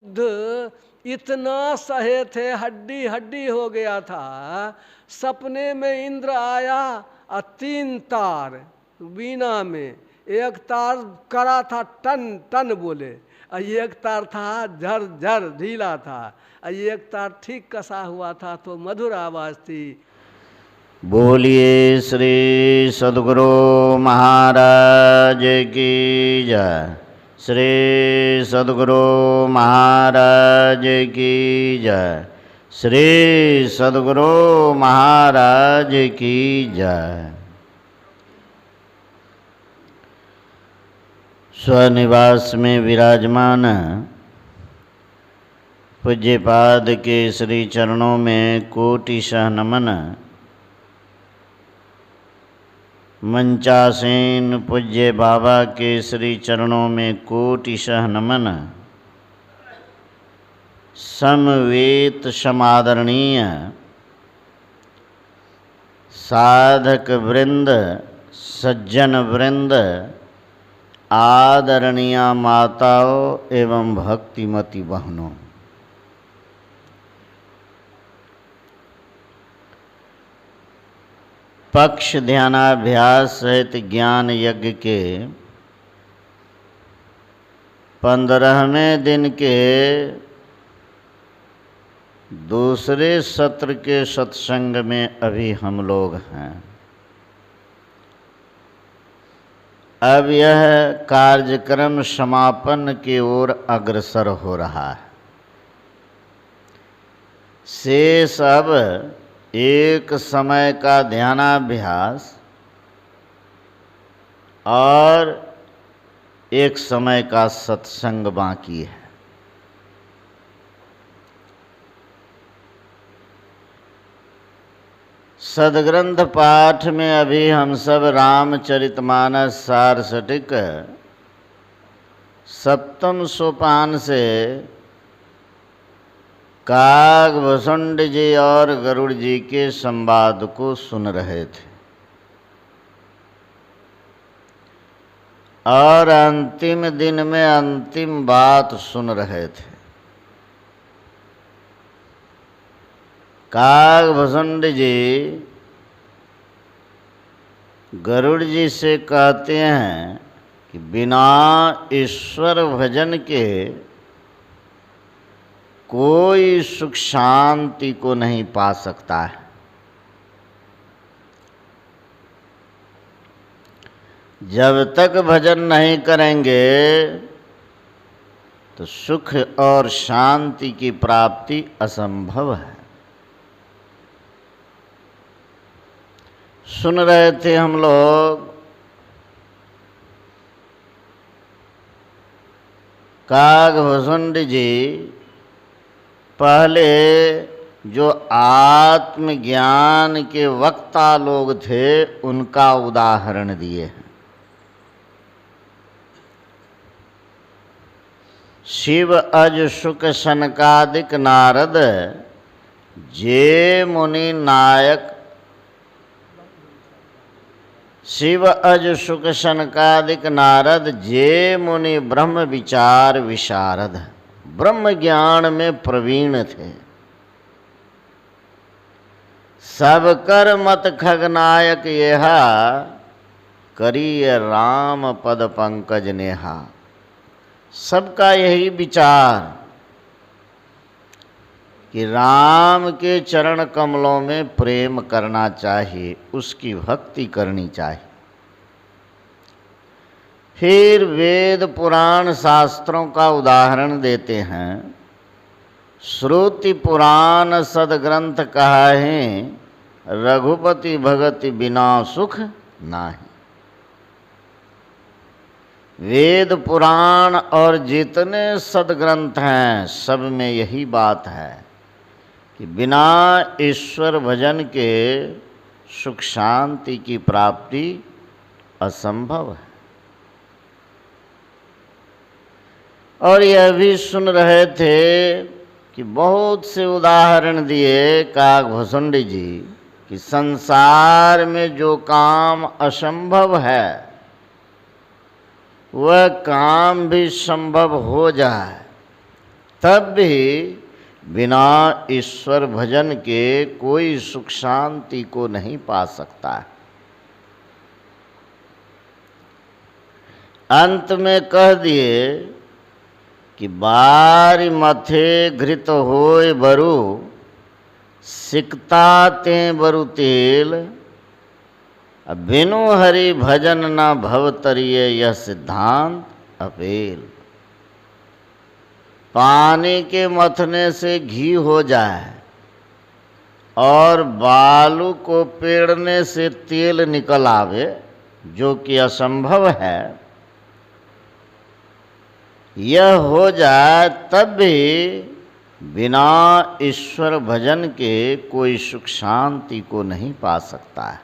युद्ध इतना सहे थे, हड्डी हड्डी हो गया था। सपने में इंद्र आया और 3 तार वीणा में, एक तार कड़ा था टन टन बोले, और एक तार था झर झर ढीला था, और एक तार ठीक कसा हुआ था तो मधुर आवाज थी। बोलिए श्री सद्गुरु महाराज की जय। श्री सद्गुरु महाराज की जय। श्री सद्गुरु महाराज की जय। स्वनिवास में विराजमान पूज्यपाद के श्री चरणों में कोटिशः नमन। मंचासीन पूज्य बाबा के श्री चरणों में कोटिशः नमन। समवेत समादरणीय साधक वृंद, सज्जन वृंद, आदरणीय माताओं एवं भक्तिमती बहनों, पक्ष ध्यानाभ्यास सहित ज्ञान यज्ञ के 15वें दिन के दूसरे सत्र के सत्संग में अभी हम लोग हैं। अब यह कार्यक्रम समापन की ओर अग्रसर हो रहा है। शेष अब एक समय का ध्यानाभ्यास और एक समय का सत्संग बाकी है। सद्ग्रंथ पाठ में अभी हम सब रामचरितमानस सारस्वतिक 7वें सोपान से कागभुसुंड जी और गरुड़ जी के संवाद को सुन रहे थे और अंतिम दिन में अंतिम बात सुन रहे थे। कागभुसुंड जी गरुड़ जी से कहते हैं कि बिना ईश्वर भजन के कोई सुख शांति को नहीं पा सकता है। जब तक भजन नहीं करेंगे तो सुख और शांति की प्राप्ति असंभव है। सुन रहे थे हम लोग कागभुसुंड जी पहले जो आत्मज्ञान के वक्ता लोग थे उनका उदाहरण दिए हैं। शिव अज शुक सनकादिक नारद जे मुनि नायक। शिव अज शुक सनकादिक नारद जे मुनि ब्रह्म विचार विशारद। ब्रह्म ज्ञान में प्रवीण थे। सब कर मत खगनायक येहा करिय राम पद पंकज नेहा। सबका यही विचार कि राम के चरण कमलों में प्रेम करना चाहिए, उसकी भक्ति करनी चाहिए। फिर वेद पुराण शास्त्रों का उदाहरण देते हैं। श्रुति पुराण सदग्रंथ कहाहे रघुपति भगति बिना सुख नाही। वेद पुराण और जितने सदग्रंथ हैं सब में यही बात है कि बिना ईश्वर भजन के सुख शांति की प्राप्ति असंभव है। और यह भी सुन रहे थे कि बहुत से उदाहरण दिए कागभुसुंड जी कि संसार में जो काम असंभव है वह काम भी संभव हो जाए। तब भी बिना ईश्वर भजन के कोई सुख शांति को नहीं पा सकता है। अंत में कह दिए कि बारी मथे घृत होय बरु, सिकता ते बरु तेल, बिनु हरि भजन न भवतरिये यह सिद्धांत अपेल। पानी के मथने से घी हो जाए और बालू को पेड़ने से तेल निकल आवे, जो कि असंभव है, यह हो जाए तब भी बिना ईश्वर भजन के कोई सुख शांति को नहीं पा सकता है।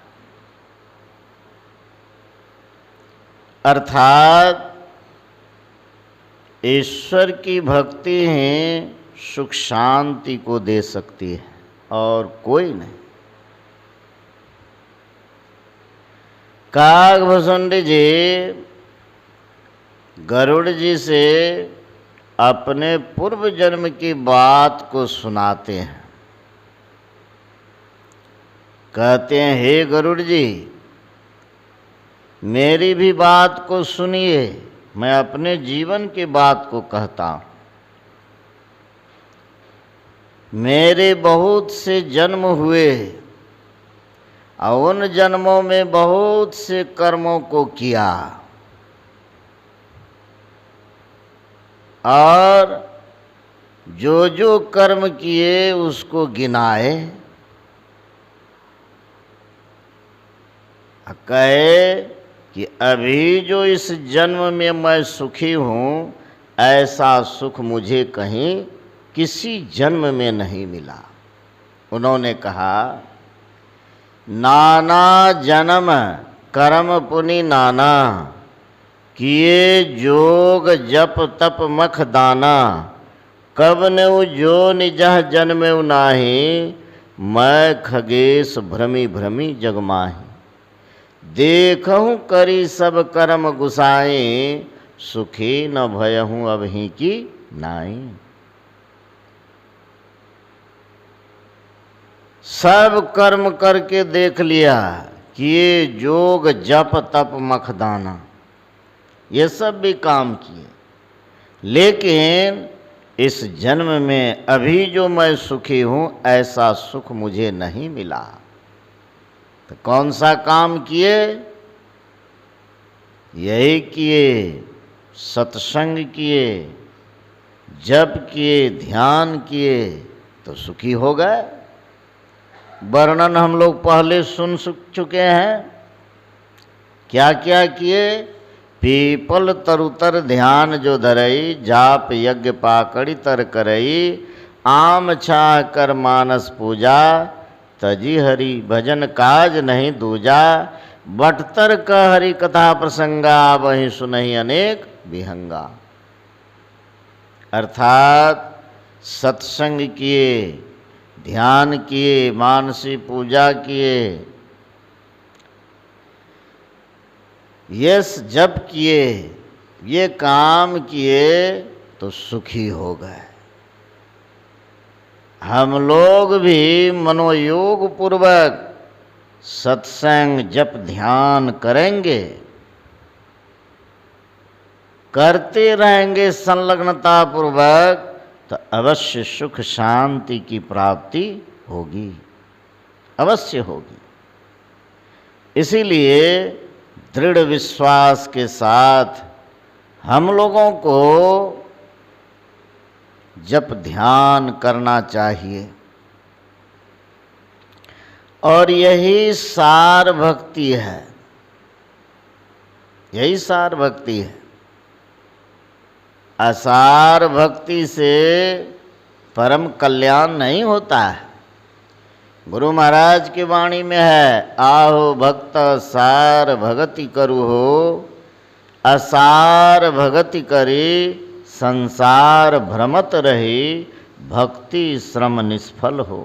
अर्थात ईश्वर की भक्ति ही सुख शांति को दे सकती है और कोई नहीं। काकभुसुंडी जी गरुड़ जी से अपने पूर्व जन्म की बात को सुनाते हैं। कहते हैं, हे गरुड़ जी, मेरी भी बात को सुनिए, मैं अपने जीवन की बात को कहता हूँ। मेरे बहुत से जन्म हुए और उन जन्मों में बहुत से कर्मों को किया और जो जो कर्म किए उसको गिनाए, कहे कि अभी जो इस जन्म में मैं सुखी हूँ, ऐसा सुख मुझे कहीं किसी जन्म में नहीं मिला। उन्होंने कहा, नाना जन्म कर्म पुनि नाना, किए जोग जप तप मख दाना, कब नेउ जो निजह जन्मेउ नाही, मैं खगेश भ्रमी भ्रमी जगमाही। देखहूँ करी सब कर्म गुसाई, सुखी न भयहूँ अबहीं की नाई। सब कर्म करके देख लिया कि ये जोग जप तप मख दाना, ये सब भी काम किए, लेकिन इस जन्म में अभी जो मैं सुखी हूँ, ऐसा सुख मुझे नहीं मिला। तो कौन सा काम किए? यही किए, सत्संग किए, जप किए, ध्यान किए, तो सुखी हो गए। वर्णन हम लोग पहले सुन चुके हैं। क्या क्या किए? पीपल तरुतर ध्यान जो धरई, जाप यज्ञ पाकड़ी तर करई, आम छाह कर मानस पूजा, तजी हरि भजन काज नहीं दूजा, बटतर का हरि कथा प्रसंगा, वही सुनहि अनेक विहंगा। अर्थात सत्संग किए, ध्यान किए, मानसी पूजा किए, यस जप किए, ये काम किए तो सुखी हो गए। हम लोग भी मनोयोग पूर्वक सत्संग जप ध्यान करेंगे, करते रहेंगे संलग्नता पूर्वक, तो अवश्य सुख शांति की प्राप्ति होगी, अवश्य होगी। इसीलिए दृढ़ विश्वास के साथ हम लोगों को जप ध्यान करना चाहिए, और यही सार भक्ति है, यही सार भक्ति है। असार भक्ति से परम कल्याण नहीं होता है। गुरु महाराज की वाणी में है, आहो भक्त सार भगति करु हो, असार भगति करी संसार भ्रमत रही, भक्ति श्रम निष्फल हो।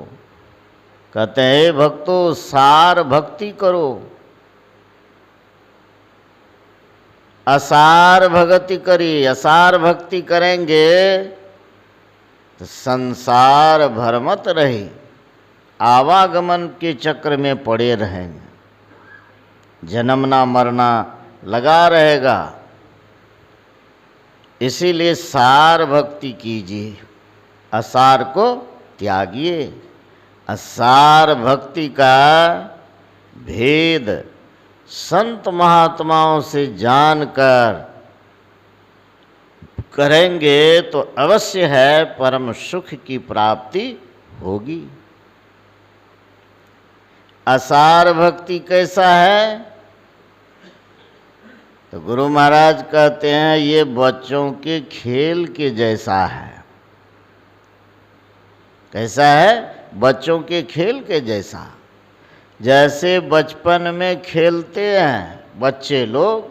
कहते हैं भक्तों, सार भक्ति करो, असार भगति करी। असार भक्ति करेंगे तो संसार भरमत रहे, आवागमन के चक्र में पड़े रहेंगे, जन्मना मरना लगा रहेगा। इसीलिए सार भक्ति कीजिए, असार को त्यागिए। असार भक्ति का भेद संत महात्माओं से जानकर करेंगे तो अवश्य है परम सुख की प्राप्ति होगी। असार भक्ति कैसा है? तो गुरु महाराज कहते हैं ये बच्चों के खेल के जैसा है। कैसा है? बच्चों के खेल के जैसा। जैसे बचपन में खेलते हैं बच्चे लोग,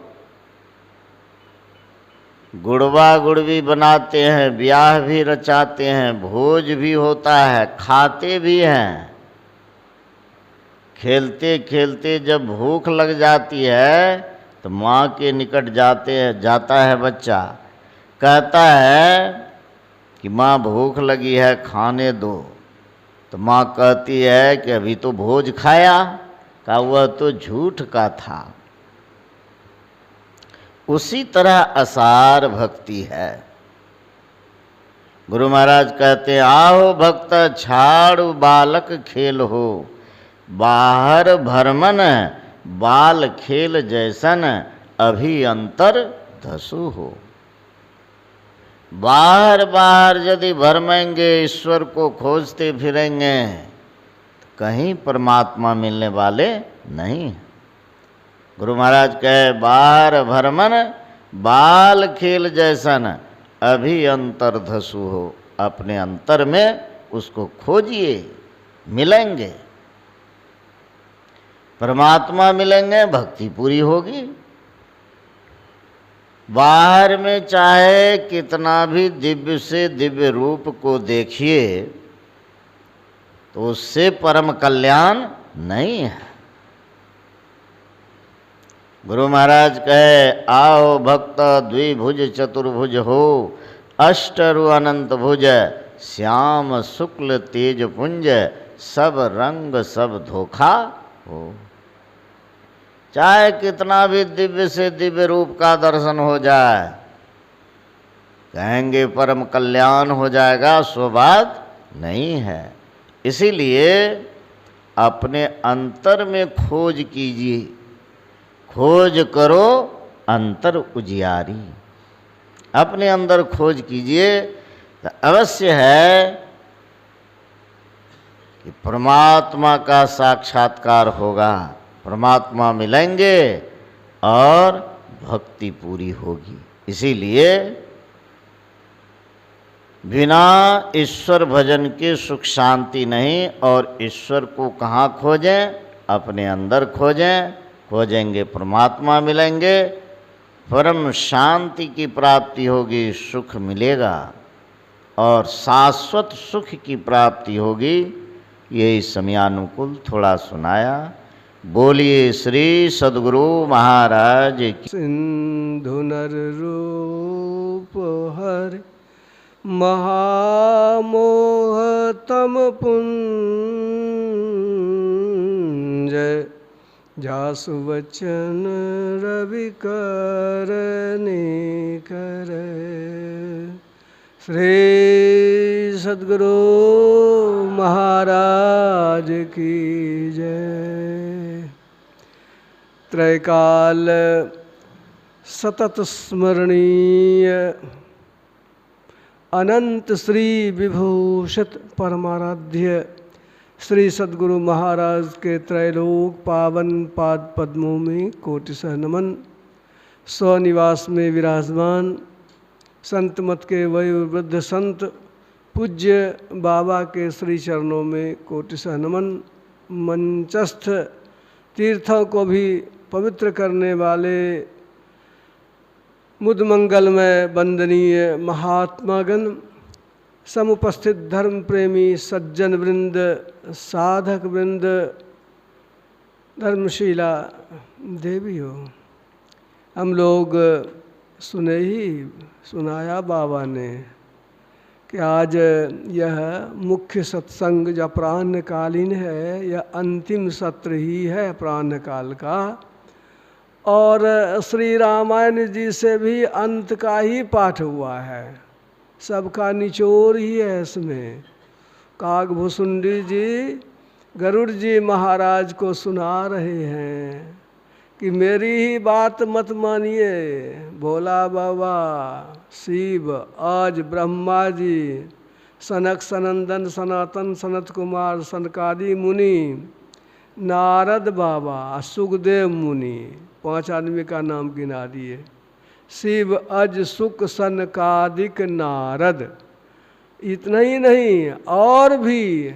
गुड़वा गुड़वी बनाते हैं, ब्याह भी रचाते हैं, भोज भी होता है, खाते भी हैं। खेलते खेलते जब भूख लग जाती है तो माँ के निकट जाता है बच्चा, कहता है कि माँ भूख लगी है खाने दो। तो माँ कहती है कि अभी तो भोज खाया। कहा वह तो झूठ का था। उसी तरह असार भक्ति है। गुरु महाराज कहते हैं आओ भक्त छाड़ू बालक खेल हो, बाहर भरमन बाल खेल जैसन अभी अंतर धसु हो। बाहर बाहर यदि भरमेंगे, ईश्वर को खोजते फिरेंगे तो कहीं परमात्मा मिलने वाले नहीं। गुरु महाराज कहे बाहर भरमन बाल खेल जैसन अभी अंतर धसु हो। अपने अंतर में उसको खोजिए, मिलेंगे, परमात्मा मिलेंगे, भक्ति पूरी होगी। बाहर में चाहे कितना भी दिव्य से दिव्य रूप को देखिए तो उससे परम कल्याण नहीं है। गुरु महाराज कहे आओ भक्त द्विभुज चतुर्भुज हो, अष्टरु अनंत भुज श्याम शुक्ल तेज पुंज सब रंग सब धोखा हो। चाहे कितना भी दिव्य से दिव्य रूप का दर्शन हो जाए, कहेंगे परम कल्याण हो जाएगा, सो बात नहीं है। इसीलिए अपने अंतर में खोज कीजिए, खोज करो अंतर उजियारी। अपने अंदर खोज कीजिए तो अवश्य है कि परमात्मा का साक्षात्कार होगा, परमात्मा मिलेंगे और भक्ति पूरी होगी। इसीलिए बिना ईश्वर भजन के सुख शांति नहीं। और ईश्वर को कहाँ खोजें? अपने अंदर खोजें। खोजेंगे परमात्मा मिलेंगे, परम शांति की प्राप्ति होगी, सुख मिलेगा और शाश्वत सुख की प्राप्ति होगी। यही समयानुकूल थोड़ा सुनाया। बोलिए श्री सद्गुरु महाराज की। सिंधु नर रूप हर महामोह तम पुंज, जासु वचन रवि करने करे। श्री सद्गुरु महाराज की जय। त्रैकाल सतत स्मरणीय अनंत श्री विभूषित परमाराध्य श्री सद्गुरु महाराज के त्रैलोक पावन पाद पद्मों में कोटिशः नमन। स्वनिवास में विराजमान संत मत के वयोवृद्ध संत पूज्य बाबा के श्री चरणों में कोटिशः नमन। मंचस्थ तीर्थों को भी पवित्र करने वाले मुद मंगल में वंदनीय महात्मागण, समुपस्थित धर्म प्रेमी सज्जन वृंद, साधक वृंद, धर्मशीला देवी हो। हम लोग सुनाया बाबा ने कि आज यह मुख्य सत्संग जो अपराह्नकालीन है, यह अंतिम सत्र ही है अपराह्न काल का, और श्री रामायण जी से भी अंत का ही पाठ हुआ है, सबका निचोड़ ही है इसमें। काकभुसुंडी जी गरुड़ जी महाराज को सुना रहे हैं कि मेरी ही बात मत मानिए, भोला बाबा, शिव, आज ब्रह्मा जी, सनक सनंदन सनातन सनत कुमार सनकादि मुनि, नारद बाबा, सुखदेव मुनि, 5 आदमी का नाम गिना दिए। शिव, अज, सुक, सनकादिक, नारद। इतना ही नहीं, और भी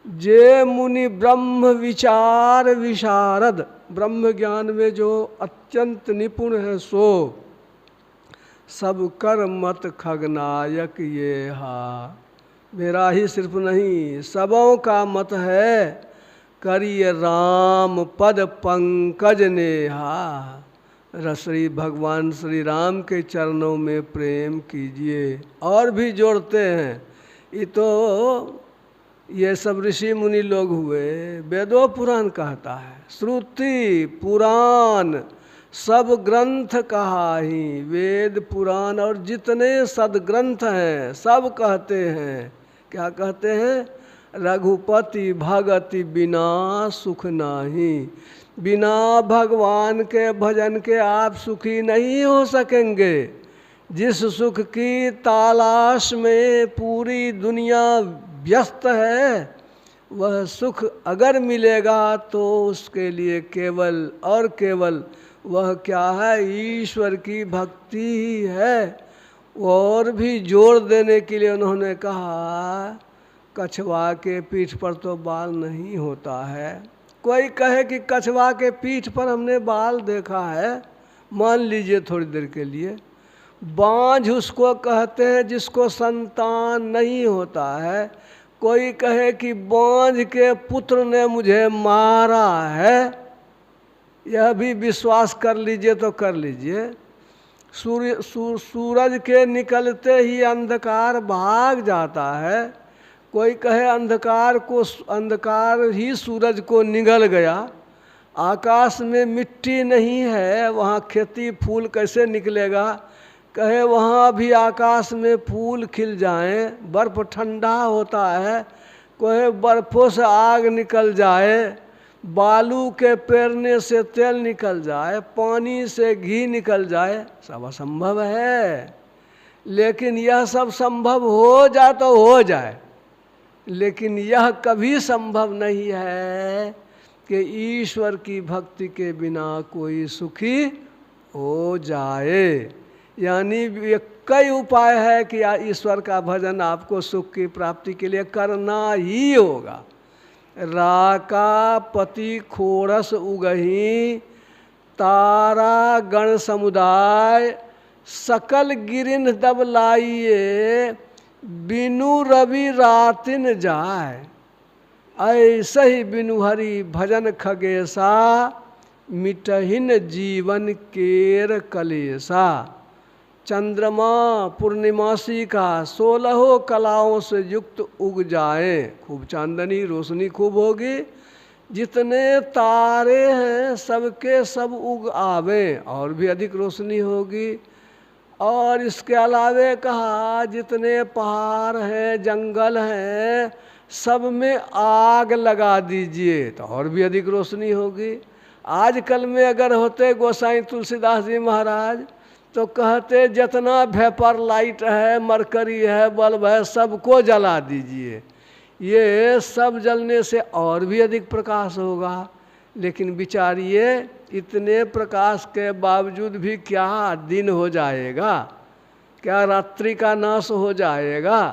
जे मुनि ब्रह्म विचार विशारद, ब्रह्म ज्ञान में जो अत्यंत निपुण है, सो सब कर मत खगनायक ये हा। मेरा ही सिर्फ नहीं, सबों का मत है, करिए राम पद पंकज नेहा। श्री भगवान श्री राम के चरणों में प्रेम कीजिए। और भी जोड़ते हैं, ये तो ये सब ऋषि मुनि लोग हुए, वेदों पुराण कहता है, श्रुति पुराण सब ग्रंथ कहा ही, वेद पुराण और जितने सदग्रंथ हैं सब कहते हैं, क्या कहते हैं? रघुपति भगति बिना सुख नाही। बिना भगवान के भजन के आप सुखी नहीं हो सकेंगे। जिस सुख की तलाश में पूरी दुनिया व्यस्त है, वह सुख अगर मिलेगा तो उसके लिए केवल और केवल वह क्या है? ईश्वर की भक्ति ही है। और भी जोर देने के लिए उन्होंने कहा, कछुआ के पीठ पर तो बाल नहीं होता है। कोई कहे कि कछुआ के पीठ पर हमने बाल देखा है, मान लीजिए थोड़ी देर के लिए। बांझ उसको कहते हैं जिसको संतान नहीं होता है। कोई कहे कि बांझ के पुत्र ने मुझे मारा है, यह भी विश्वास कर लीजिए तो कर लीजिए। सूरज के निकलते ही अंधकार भाग जाता है। कोई कहे अंधकार ही सूरज को निगल गया। आकाश में मिट्टी नहीं है, वहाँ खेती फूल कैसे निकलेगा? कहे वहाँ भी आकाश में फूल खिल जाएं, बर्फ़ ठंडा होता है। कहे बर्फ़ों से आग निकल जाए, बालू के पेरने से तेल निकल जाए, पानी से घी निकल जाए, सब असंभव है। लेकिन यह सब संभव हो जाए तो हो जाए, लेकिन यह कभी संभव नहीं है कि ईश्वर की भक्ति के बिना कोई सुखी हो जाए। यानी कई उपाय है कि ईश्वर का भजन आपको सुख की प्राप्ति के लिए करना ही होगा। राका पति खोरस उगही, तारा गण समुदाय, सकल गिरिन दब लाइए, बिनु रवि रातिन जाय। ऐसे ही बिनु हरि भजन खगेसा, मिटहिन जीवन केर कलेसा। चंद्रमा पूर्णिमासी का 16 कलाओं से युक्त उग जाए, खूब चांदनी रोशनी खूब होगी। जितने तारे हैं सबके सब उग आवे, और भी अधिक रोशनी होगी। और इसके अलावे कहा जितने पहाड़ हैं जंगल हैं सब में आग लगा दीजिए तो और भी अधिक रोशनी होगी। आजकल में अगर होते गोसाई तुलसीदास जी महाराज तो कहते जितना वेपर लाइट है, मरकरी है, बल्ब है, सबको जला दीजिए, ये सब जलने से और भी अधिक प्रकाश होगा। लेकिन विचारिए इतने प्रकाश के बावजूद भी क्या दिन हो जाएगा, क्या रात्रि का नाश हो जाएगा?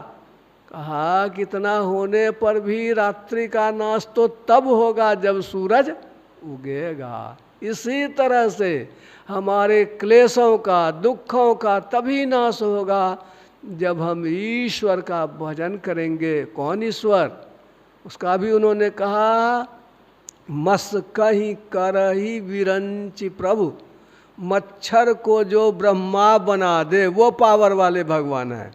कहा कितना होने पर भी रात्रि का नाश तो तब होगा जब सूरज उगेगा। इसी तरह से हमारे क्लेशों का, दुखों का तभी नाश होगा जब हम ईश्वर का भजन करेंगे। कौन ईश्वर? उसका भी उन्होंने कहा, मस कहीं करही विरंचि प्रभु, मच्छर को जो ब्रह्मा बना दे वो पावर वाले भगवान है।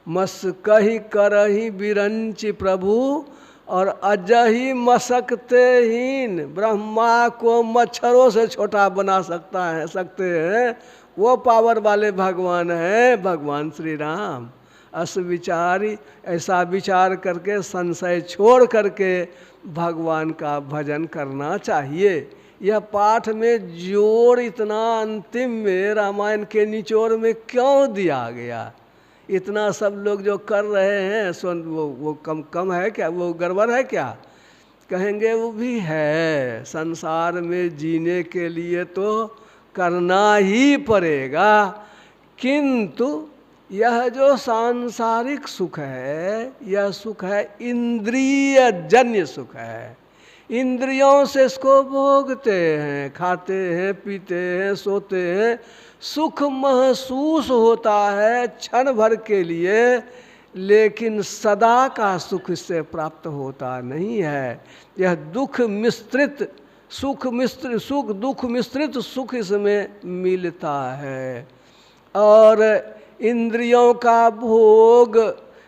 मस कही करही बिरंच प्रभु, और अजही मसकते हीन। ब्रह्मा को मच्छरों से छोटा बना सकते हैं, वो पावर वाले भगवान हैं भगवान श्री राम। अस विचारी, ऐसा विचार करके संशय छोड़ करके भगवान का भजन करना चाहिए। यह पाठ में जोर इतना अंतिम में रामायण के निचोड़ में क्यों दिया गया? इतना सब लोग जो कर रहे हैं वो कम है क्या? वो गड़बड़ है क्या? कहेंगे वो भी है। संसार में जीने के लिए तो करना ही पड़ेगा, किंतु यह जो सांसारिक सुख है, यह सुख है इंद्रिय जन्य सुख है। इंद्रियों से इसको भोगते हैं, खाते हैं, पीते हैं, सोते हैं, सुख महसूस होता है क्षण भर के लिए, लेकिन सदा का सुख इससे प्राप्त होता नहीं है। यह दुख मिश्रित सुख दुख मिश्रित सुख इसमें मिलता है। और इंद्रियों का भोग,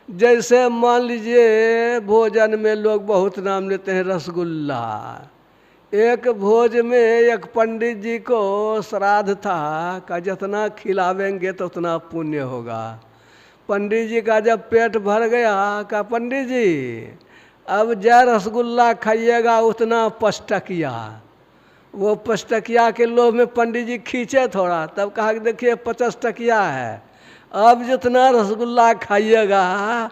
जैसे मान लीजिए भोजन में लोग बहुत नाम लेते हैं रसगुल्ला। एक भोज में एक पंडित जी को श्राद्ध था का जितना खिलावेंगे तो उतना पुण्य होगा। पंडित जी का जब पेट भर गया का पंडित जी अब जय रसगुल्ला खाइएगा उतना 5 टकिया। वो 5 टकिया के लोभ में पंडित जी खींचे थोड़ा, तब कहा कि देखिए 50 टकिया है, अब जितना रसगुल्ला खाइएगा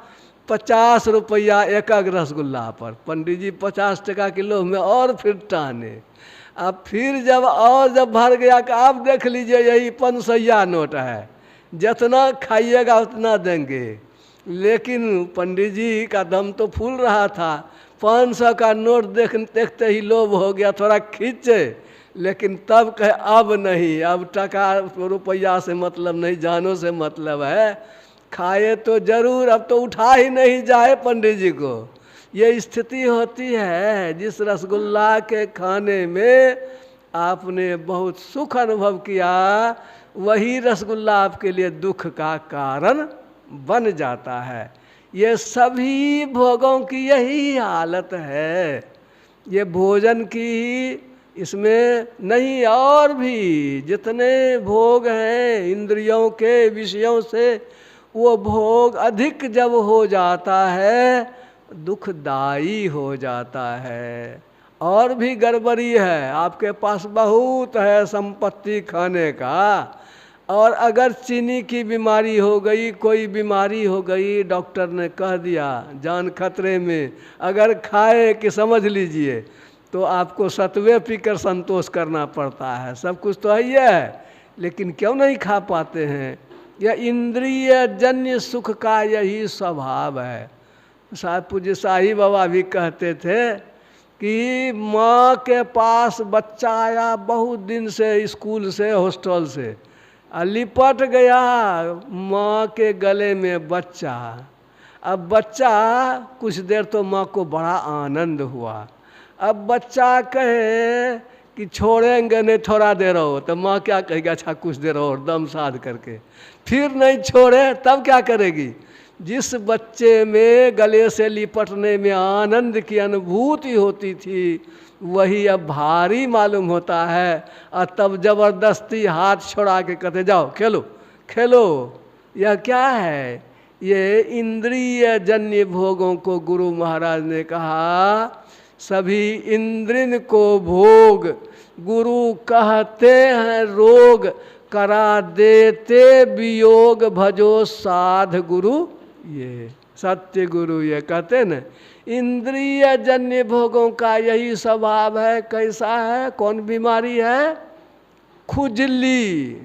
50 रुपया एक रसगुल्ला पर। पंडित जी 50 टका किलो में और फिर टाने। अब फिर जब भर गया कि आप देख लीजिए यही 500 नोट है, जितना खाइएगा उतना देंगे। लेकिन पंडित जी का दम तो फूल रहा था, 500 का नोट देखते ही लोभ हो गया, थोड़ा खींचे। लेकिन तब कहे अब नहीं, अब टका रुपया से मतलब नहीं, जानों से मतलब है। खाए तो जरूर, अब तो उठा ही नहीं जाए पंडित जी को। ये स्थिति होती है। जिस रसगुल्ला के खाने में आपने बहुत सुख अनुभव किया, वही रसगुल्ला आपके लिए दुख का कारण बन जाता है। ये सभी भोगों की यही हालत है। ये भोजन की इसमें नहीं, और भी जितने भोग हैं इंद्रियों के विषयों से, वो भोग अधिक जब हो जाता है दुखदाई हो जाता है। और भी गड़बड़ी है, आपके पास बहुत है संपत्ति खाने का, और अगर चीनी की बीमारी हो गई, कोई बीमारी हो गई, डॉक्टर ने कह दिया जान खतरे में, अगर खाए कि समझ लीजिए तो आपको सत्वे पीकर संतोष करना पड़ता है। सब कुछ तो है, लेकिन क्यों नहीं खा पाते हैं? यह इंद्रिय जन्य सुख का यही स्वभाव है। पूज्य शाही बाबा भी कहते थे कि माँ के पास बच्चा आया बहुत दिन से, स्कूल से, हॉस्टल से, लिपट गया माँ के गले में बच्चा। अब बच्चा कुछ देर तो माँ को बड़ा आनंद हुआ। अब बच्चा कहे कि छोड़ेंगे नहीं, थोड़ा देर हो, तो माँ क्या कहेगी? अच्छा कुछ देर और दम साध करके। फिर नहीं छोड़े तब क्या करेगी? जिस बच्चे में गले से लिपटने में आनंद की अनुभूति होती थी, वही अब भारी मालूम होता है, और तब जबरदस्ती हाथ छोड़ा के कहते जाओ खेलो खेलो। यह क्या है? ये इंद्रिय जन्य भोगों को गुरु महाराज ने कहा सभी इंद्रिन को भोग गुरु कहते हैं रोग, करा देते वियोग भजो साध गुरु। ये सत्य गुरु ये कहते न, इंद्रिय जन्य भोगों का यही स्वभाव है। कैसा है? कौन बीमारी है? खुजली,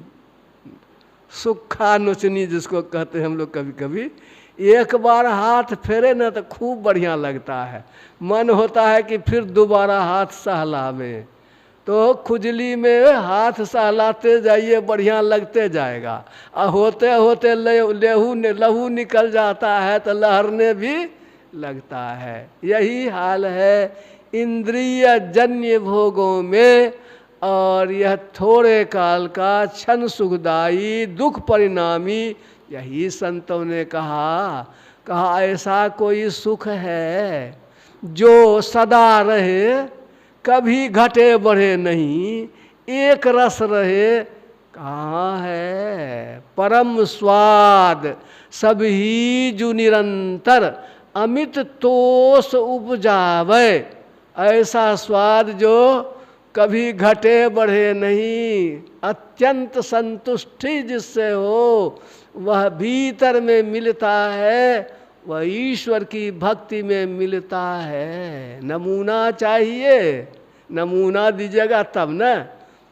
सुखा नोचनी जिसको कहते हैं हम लोग। कभी कभी एक बार हाथ फेरे ना तो खूब बढ़िया लगता है, मन होता है कि फिर दोबारा हाथ सहलावे। तो खुजली में हाथ सहलाते जाइए, बढ़िया लगते जाएगा। और होते होते लहू निकल जाता है तो लहरने भी लगता है। यही हाल है इंद्रिय जन्य भोगों में। और यह थोड़े काल का क्षण सुखदायी दुख परिणामी यही संतों ने कहा ऐसा कोई सुख है जो सदा रहे, कभी घटे बढ़े नहीं, एक रस रहे, कहाँ है? परम स्वाद सभी जु निरंतर, अमित तोष उपजावे। ऐसा स्वाद जो कभी घटे बढ़े नहीं, अत्यंत संतुष्टि जिससे हो, वह भीतर में मिलता है, वह ईश्वर की भक्ति में मिलता है। नमूना चाहिए, नमूना दीजिएगा तब ना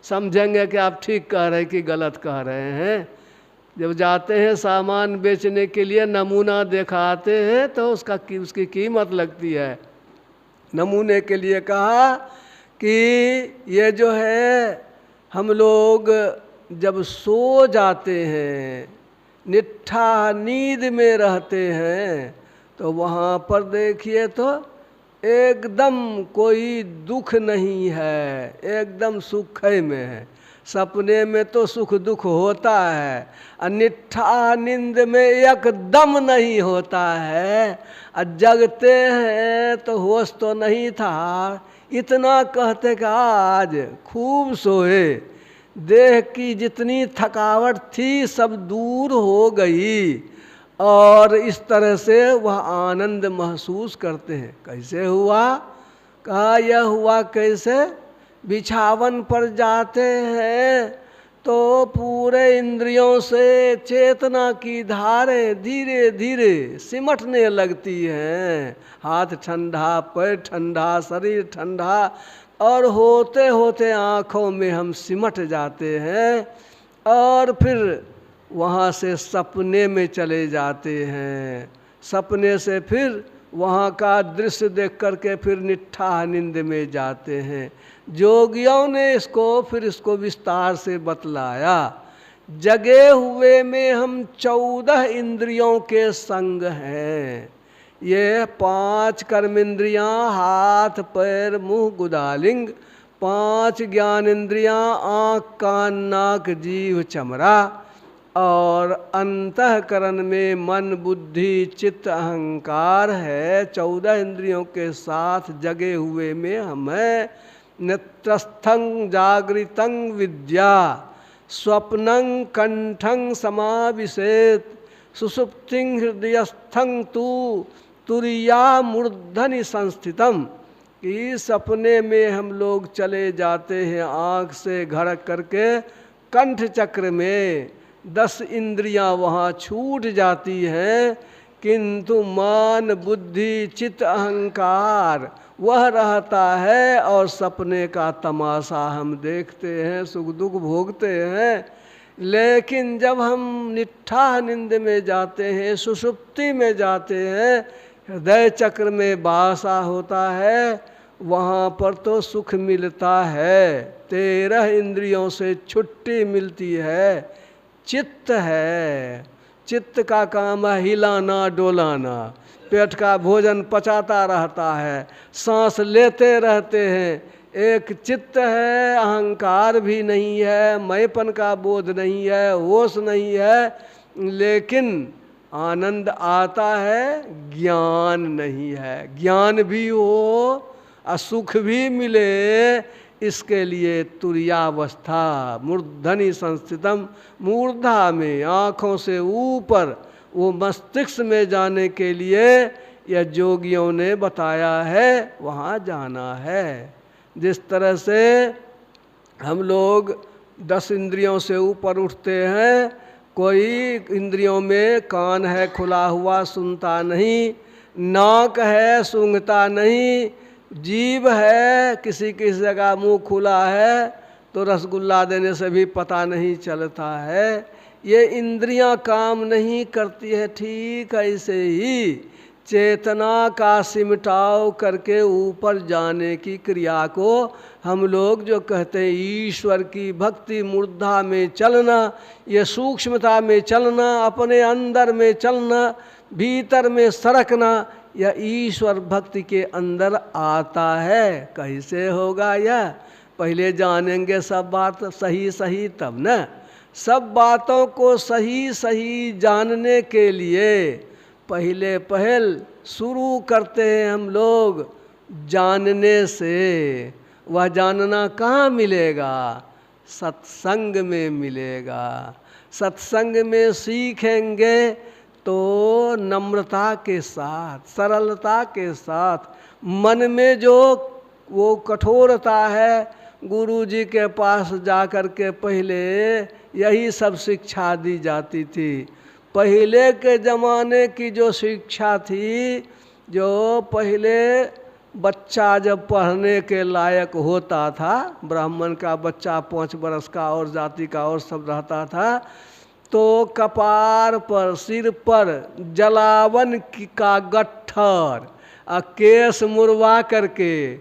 समझेंगे कि आप ठीक कह रहे हैं कि गलत कह रहे हैं। जब जाते हैं सामान बेचने के लिए, नमूना दिखाते हैं तो उसकी कीमत लगती है। नमूने के लिए कहा कि ये जो है हम लोग जब सो जाते हैं, निट्ठा नींद में रहते हैं, तो वहाँ पर देखिए तो एकदम कोई दुख नहीं है, एकदम सुखय में है। सपने में तो सुख दुख होता है, और निट्ठा नींद में एकदम नहीं होता है। और जगते हैं तो होश तो नहीं था। इतना कहते कि आज खूब सोए, देह की जितनी थकावट थी सब दूर हो गई, और इस तरह से वह आनंद महसूस करते हैं। कैसे हुआ? कहा यह हुआ कैसे? बिछावन पर जाते हैं तो पूरे इंद्रियों से चेतना की धारें धीरे धीरे सिमटने लगती हैं। हाथ ठंडा, पैर ठंडा, शरीर ठंडा, और होते होते आँखों में हम सिमट जाते हैं, और फिर वहाँ से सपने में चले जाते हैं। सपने से फिर वहाँ का दृश्य देख करके फिर निट्ठा नींद में जाते हैं। जोगियों ने इसको विस्तार से बतलाया। जगे हुए में हम 14 इंद्रियों के संग हैं। ये 5 कर्मेंद्रियाँ, हाथ पैर मुंह गुदालिंग, 5 ज्ञान इंद्रियाँ, आँख कान नाक जीभ चमड़ा, और अंतःकरण में मन बुद्धि चित्त अहंकार है। 14 इंद्रियों के साथ जगे हुए में हमें नेत्रस्थं जागृतं विद्या, स्वप्नं कंठं समाविशेत, सुषुप्तिं हृदयस्थं तु तुरिया मूर्धनि संस्थितम। कि सपने में हम लोग चले जाते हैं आँख से घड़ करके कंठ चक्र में, 10 इंद्रियां वहाँ छूट जाती हैं, किंतु मान बुद्धि चित्त अहंकार वह रहता है, और सपने का तमाशा हम देखते हैं, सुख दुख भोगते हैं। लेकिन जब हम निट्ठा नींद में जाते हैं, सुषुप्ति में जाते हैं, हृदय चक्र में वासा होता है, वहाँ पर तो सुख मिलता है। 13 इंद्रियों से छुट्टी मिलती है। चित्त है, चित्त का काम है हिलाना डोलाना, पेट का भोजन पचाता रहता है, सांस लेते रहते हैं। एक चित्त है, अहंकार भी नहीं है, मैंपन का बोध नहीं है, होश नहीं है, लेकिन आनंद आता है, ज्ञान नहीं है। ज्ञान भी हो और सुख भी मिले, इसके लिए तुर्यावस्था मूर्धनि संस्थितम, मूर्धा में आँखों से ऊपर वो मस्तिष्क में जाने के लिए यह जोगियों ने बताया है, वहाँ जाना है। जिस तरह से हम लोग 10 इंद्रियों से ऊपर उठते हैं, कोई इंद्रियों में कान है खुला हुआ सुनता नहीं, नाक है सूंघता नहीं, जीभ है किसी किसी जगह मुंह खुला है तो रसगुल्ला देने से भी पता नहीं चलता है। ये इंद्रियां काम नहीं करती है। ठीक ऐसे ही चेतना का सिमटाव करके ऊपर जाने की क्रिया को हम लोग जो कहते हैं ईश्वर की भक्ति, मूर्धा में चलना, ये सूक्ष्मता में चलना, अपने अंदर में चलना, भीतर में सरकना, यह ईश्वर भक्ति के अंदर आता है। कैसे होगा यह? पहले जानेंगे सब बात सही सही तब न। सब बातों को सही सही जानने के लिए पहले पहल शुरू करते हैं हम लोग जानने से। वह जानना कहाँ मिलेगा? सत्संग में मिलेगा। सत्संग में सीखेंगे तो नम्रता के साथ, सरलता के साथ, मन में जो वो कठोरता है, गुरु जी के पास जाकर के पहले यही सब शिक्षा दी जाती थी। पहले के ज़माने की जो शिक्षा थी, जो पहले बच्चा जब पढ़ने के लायक होता था, ब्राह्मण का बच्चा 5 बरस का और जाति का और सब रहता था, तो कपार पर, सिर पर जलावन का गट्ठर केस मुड़वा करके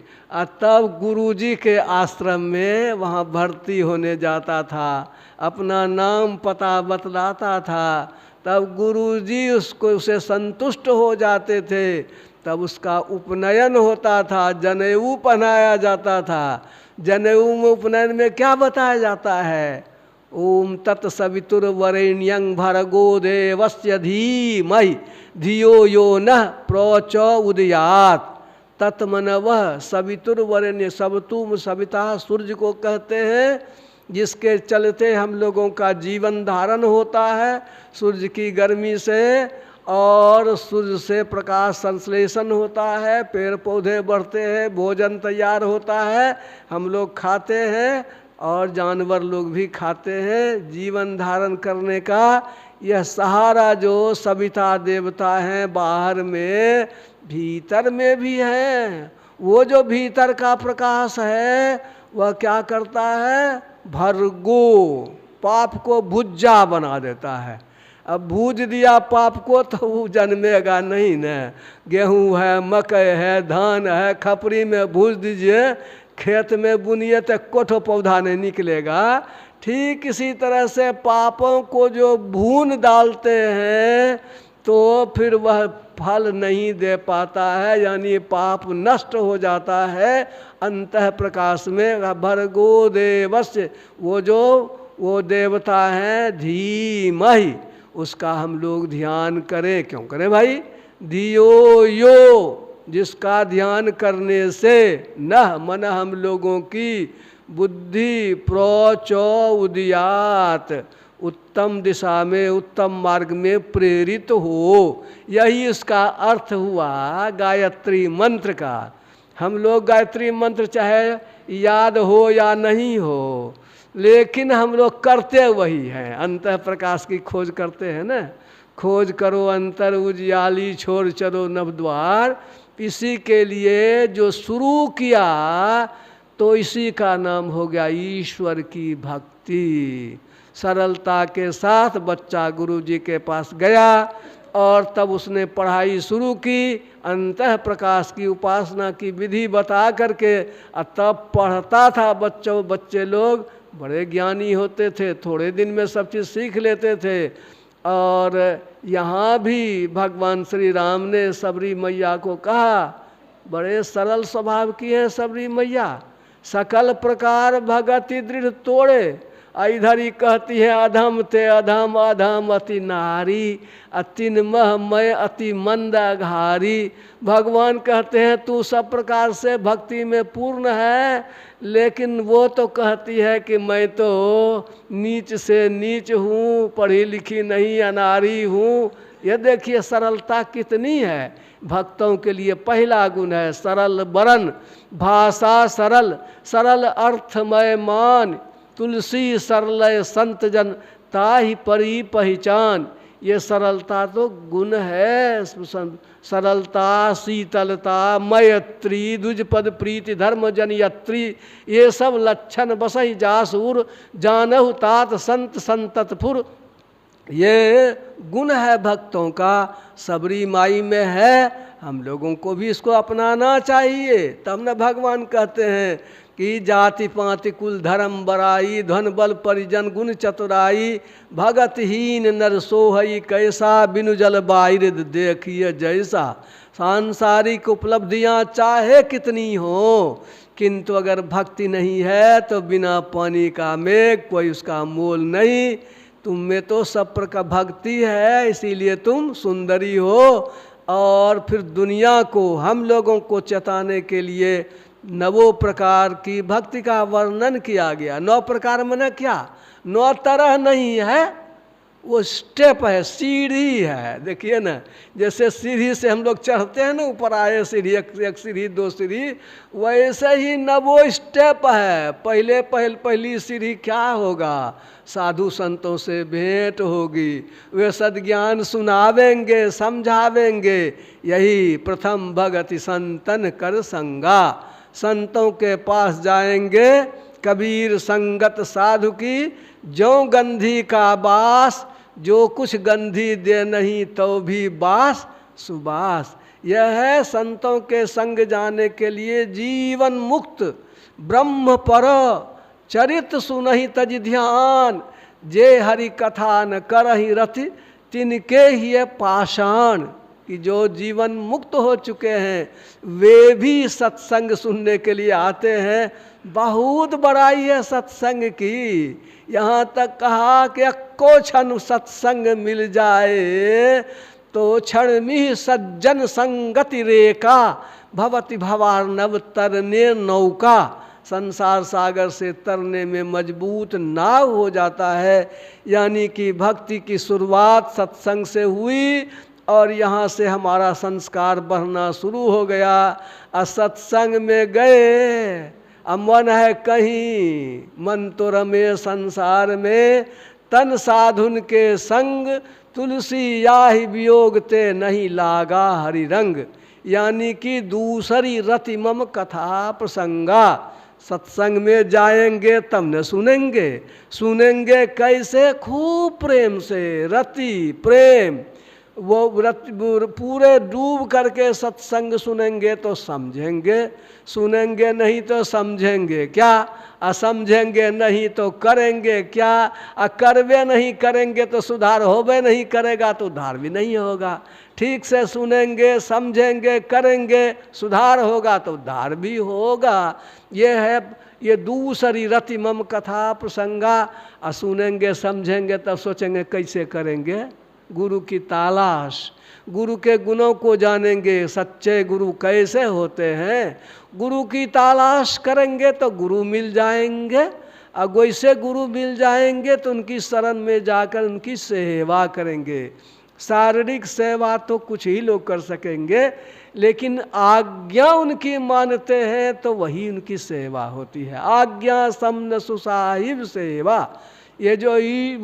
तब गुरुजी के आश्रम में वहाँ भर्ती होने जाता था, अपना नाम पता बतलाता था। तब गुरुजी उसे संतुष्ट हो जाते थे, तब उसका उपनयन होता था, जनेऊ पहनाया जाता था। जनेऊ में, उपनयन में क्या बताया जाता है? ओम तत्सवितुर्वरेण्यं भर्गो देवस्य धीमहि धियो यो नः प्रचोदयात्। तत्मनवः सवितुर्वरेण्य, सवतुम सविता सूर्य को कहते हैं, जिसके चलते हम लोगों का जीवन धारण होता है। सूर्य की गर्मी से और सूर्य से प्रकाश संश्लेषण होता है, पेड़ पौधे बढ़ते हैं, भोजन तैयार होता है, हम लोग खाते हैं और जानवर लोग भी खाते हैं। जीवन धारण करने का यह सहारा जो सविता देवता हैं, बाहर में भीतर में भी हैं। वो जो भीतर का प्रकाश है वह क्या करता है? भर्गो, पाप को भुज्जा बना देता है। अब भूज दिया पाप को तो वो जन्मेगा नहीं न। गेहूँ है, मकई है, धान है, खपरी में भूज दीजिए, खेत में बुनिए तो कोठो पौधा नहीं निकलेगा। ठीक इसी तरह से पापों को जो भून डालते हैं तो फिर वह फल नहीं दे पाता है, यानी पाप नष्ट हो जाता है। अंतः प्रकाश में भर्गो देवस्य, वो देवता है धीमहि, उसका हम लोग ध्यान करें। क्यों करें भाई? धियो यो, जिसका ध्यान करने से न मन हम लोगों की बुद्धि प्रचोदयात्, उत्तम दिशा में, उत्तम मार्ग में प्रेरित हो। यही इसका अर्थ हुआ गायत्री मंत्र का। हम लोग गायत्री मंत्र चाहे याद हो या नहीं हो, लेकिन हम लोग करते वही हैं। अंतः प्रकाश की खोज करते हैं ना, खोज करो अंतर उजियाली छोड़ चलो नवद्वार। इसी के लिए जो शुरू किया तो इसी का नाम हो गया ईश्वर की भक्ति। सरलता के साथ बच्चा गुरु जी के पास गया और तब उसने पढ़ाई शुरू की, अंतः प्रकाश की उपासना की विधि बता करके तब पढ़ता था। बच्चे लोग बड़े ज्ञानी होते थे, थोड़े दिन में सब चीज़ सीख लेते थे। और यहाँ भी भगवान श्री राम ने सबरी मैया को कहा, बड़े सरल स्वभाव की है सबरी मैया, सकल प्रकार भगति दृढ़ तोड़े। इधर ही कहती है अधम ते अधम, अधम अति नारी, अतिन मह मय अति मंद अघारी। भगवान कहते हैं तू सब प्रकार से भक्ति में पूर्ण है, लेकिन वो तो कहती है कि मैं तो नीच से नीच हूँ, पढ़ी लिखी नहीं, अनारी हूँ। ये देखिए सरलता कितनी है। भक्तों के लिए पहला गुण है सरल वरन, भाषा सरल, सरल अर्थमय मान, तुलसी सरलय संत जन ताहि परी पहचान। ये सरलता तो गुण है। सरलता, शीतलता, मैत्री, द्विजपद प्रीति, धर्म जनयत्री, ये सब लक्षण बसई जासूर, जानहु तात संत संततफुर। ये गुण है भक्तों का, सबरी माई में है। हम लोगों को भी इसको अपनाना चाहिए। तब न भगवान कहते हैं कि जाति पाति कुल धर्म बराई, धन बल परिजन गुण चतुराई, भगतहीन नर सोहई कैसा, बिनु जल बाहिर देखिए जैसा। सांसारिक उपलब्धियां चाहे कितनी हो, किंतु अगर भक्ति नहीं है तो बिना पानी का मेघ, कोई उसका मोल नहीं। तुम में तो सब प्रकार भक्ति है, इसीलिए तुम सुंदरी हो। और फिर दुनिया को, हम लोगों को चेताने के लिए 9 प्रकार की भक्ति का वर्णन किया गया। 9 प्रकार माने क्या? 9 तरह नहीं है, वो स्टेप है, सीढ़ी है। देखिए ना, जैसे सीढ़ी से हम लोग चढ़ते हैं ना, ऊपर आए सीढ़ी, एक सीढ़ी 2 सीढ़ी, वैसे ही 9 स्टेप है। पहली सीढ़ी क्या होगा? साधु संतों से भेंट होगी, वे सद्ज्ञान सुनावेंगे, समझावेंगे। यही प्रथम भगति संतन कर संगा। संतों के पास जाएंगे, कबीर संगत साधु की जो गंधी का बास, जो कुछ गंधी दे नहीं तो भी बास सुबास। यह है संतों के संग जाने के लिए जीवन मुक्त ब्रह्म पर चरित सुनहि तज ध्यान। जे हरि कथा न करहि रति तिनके ही पाषाण। कि जो जीवन मुक्त हो चुके हैं वे भी सत्संग सुनने के लिए आते हैं। बहुत बड़ाई है सत्संग की। यहाँ तक कहा कि अक्को क्षण सत्संग मिल जाए तो क्षण में सज्जन संगति रेखा भवति भवार्णव तरने नौका। संसार सागर से तरने में मजबूत नाव हो जाता है। यानी कि भक्ति की शुरुआत सत्संग से हुई और यहाँ से हमारा संस्कार बढ़ना शुरू हो गया। असत्संग में गए, अब मन है कहीं, मन तो रमे संसार में, तन साधुन के संग तुलसी याहि वियोग ते नहीं लागा हरि रंग। यानी कि दूसरी रति मम कथा प्रसंगा। सत्संग में जाएंगे तब न सुनेंगे, सुनेंगे कैसे? खूब प्रेम से, रति प्रेम। वो पूरे डूब करके सत्संग सुनेंगे तो समझेंगे, सुनेंगे नहीं तो समझेंगे क्या? असमझेंगे नहीं तो करेंगे क्या? करवे नहीं करेंगे तो सुधार होवे नहीं करेगा तो उद्धार भी नहीं होगा। ठीक से सुनेंगे, समझेंगे, करेंगे, सुधार होगा तो उद्धार भी होगा। ये है, ये दूसरी रति मम कथा प्रसंगा। सुनेंगे समझेंगे तब सोचेंगे कैसे करेंगे? गुरु की तलाश, गुरु के गुणों को जानेंगे, सच्चे गुरु कैसे होते हैं। गुरु की तलाश करेंगे तो गुरु मिल जाएंगे। और वैसे गुरु मिल जाएंगे तो उनकी शरण में जाकर उनकी सेवा करेंगे। शारीरिक सेवा तो कुछ ही लोग कर सकेंगे, लेकिन आज्ञा उनकी मानते हैं तो वही उनकी सेवा होती है। आज्ञा समन सुसाहिब सेवा। ये जो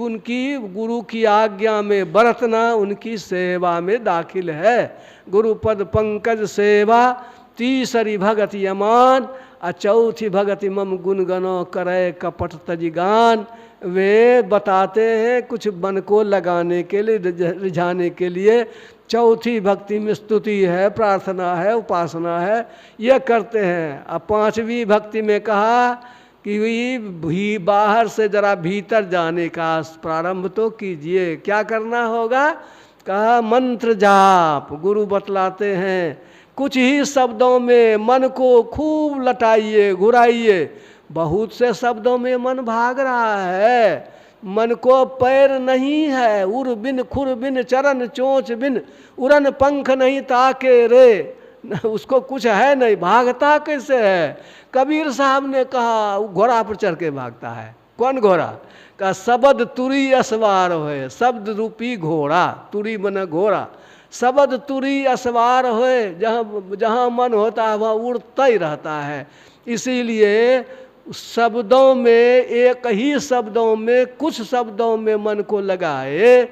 उनकी गुरु की आज्ञा में बरतना उनकी सेवा में दाखिल है। गुरुपद पंकज सेवा तीसरी भगति यमान, चौथी भगति मम गुणगनो करे कपट तजिगान। वे बताते हैं कुछ मन को लगाने के लिए, रिझाने के लिए। चौथी भक्ति में स्तुति है, प्रार्थना है, उपासना है, ये करते हैं। अब 5वीं भक्ति में कहा कि भी बाहर से जरा भीतर जाने का प्रारंभ तो कीजिए। क्या करना होगा? कहा मंत्र जाप। गुरु बतलाते हैं कुछ ही शब्दों में मन को खूब लटाइए, घुराइए। बहुत से शब्दों में मन भाग रहा है। मन को पैर नहीं है, उर बिन खुर बिन चरण चोंच बिन उड़न पंख नहीं ताके रे। उसको कुछ है नहीं, भागता कैसे है? कबीर साहब ने कहा घोड़ा पर चढ़ के भागता है। कौन घोड़ा? का शब्द तुरी असवार होए। शब्द रूपी घोड़ा, तुरी बना घोड़ा। शब्द तुरी असवार होए, जहाँ जहाँ मन होता है वहाँ उड़ता ही रहता है। इसीलिए शब्दों में, एक ही शब्दों में, कुछ शब्दों में मन को लगाए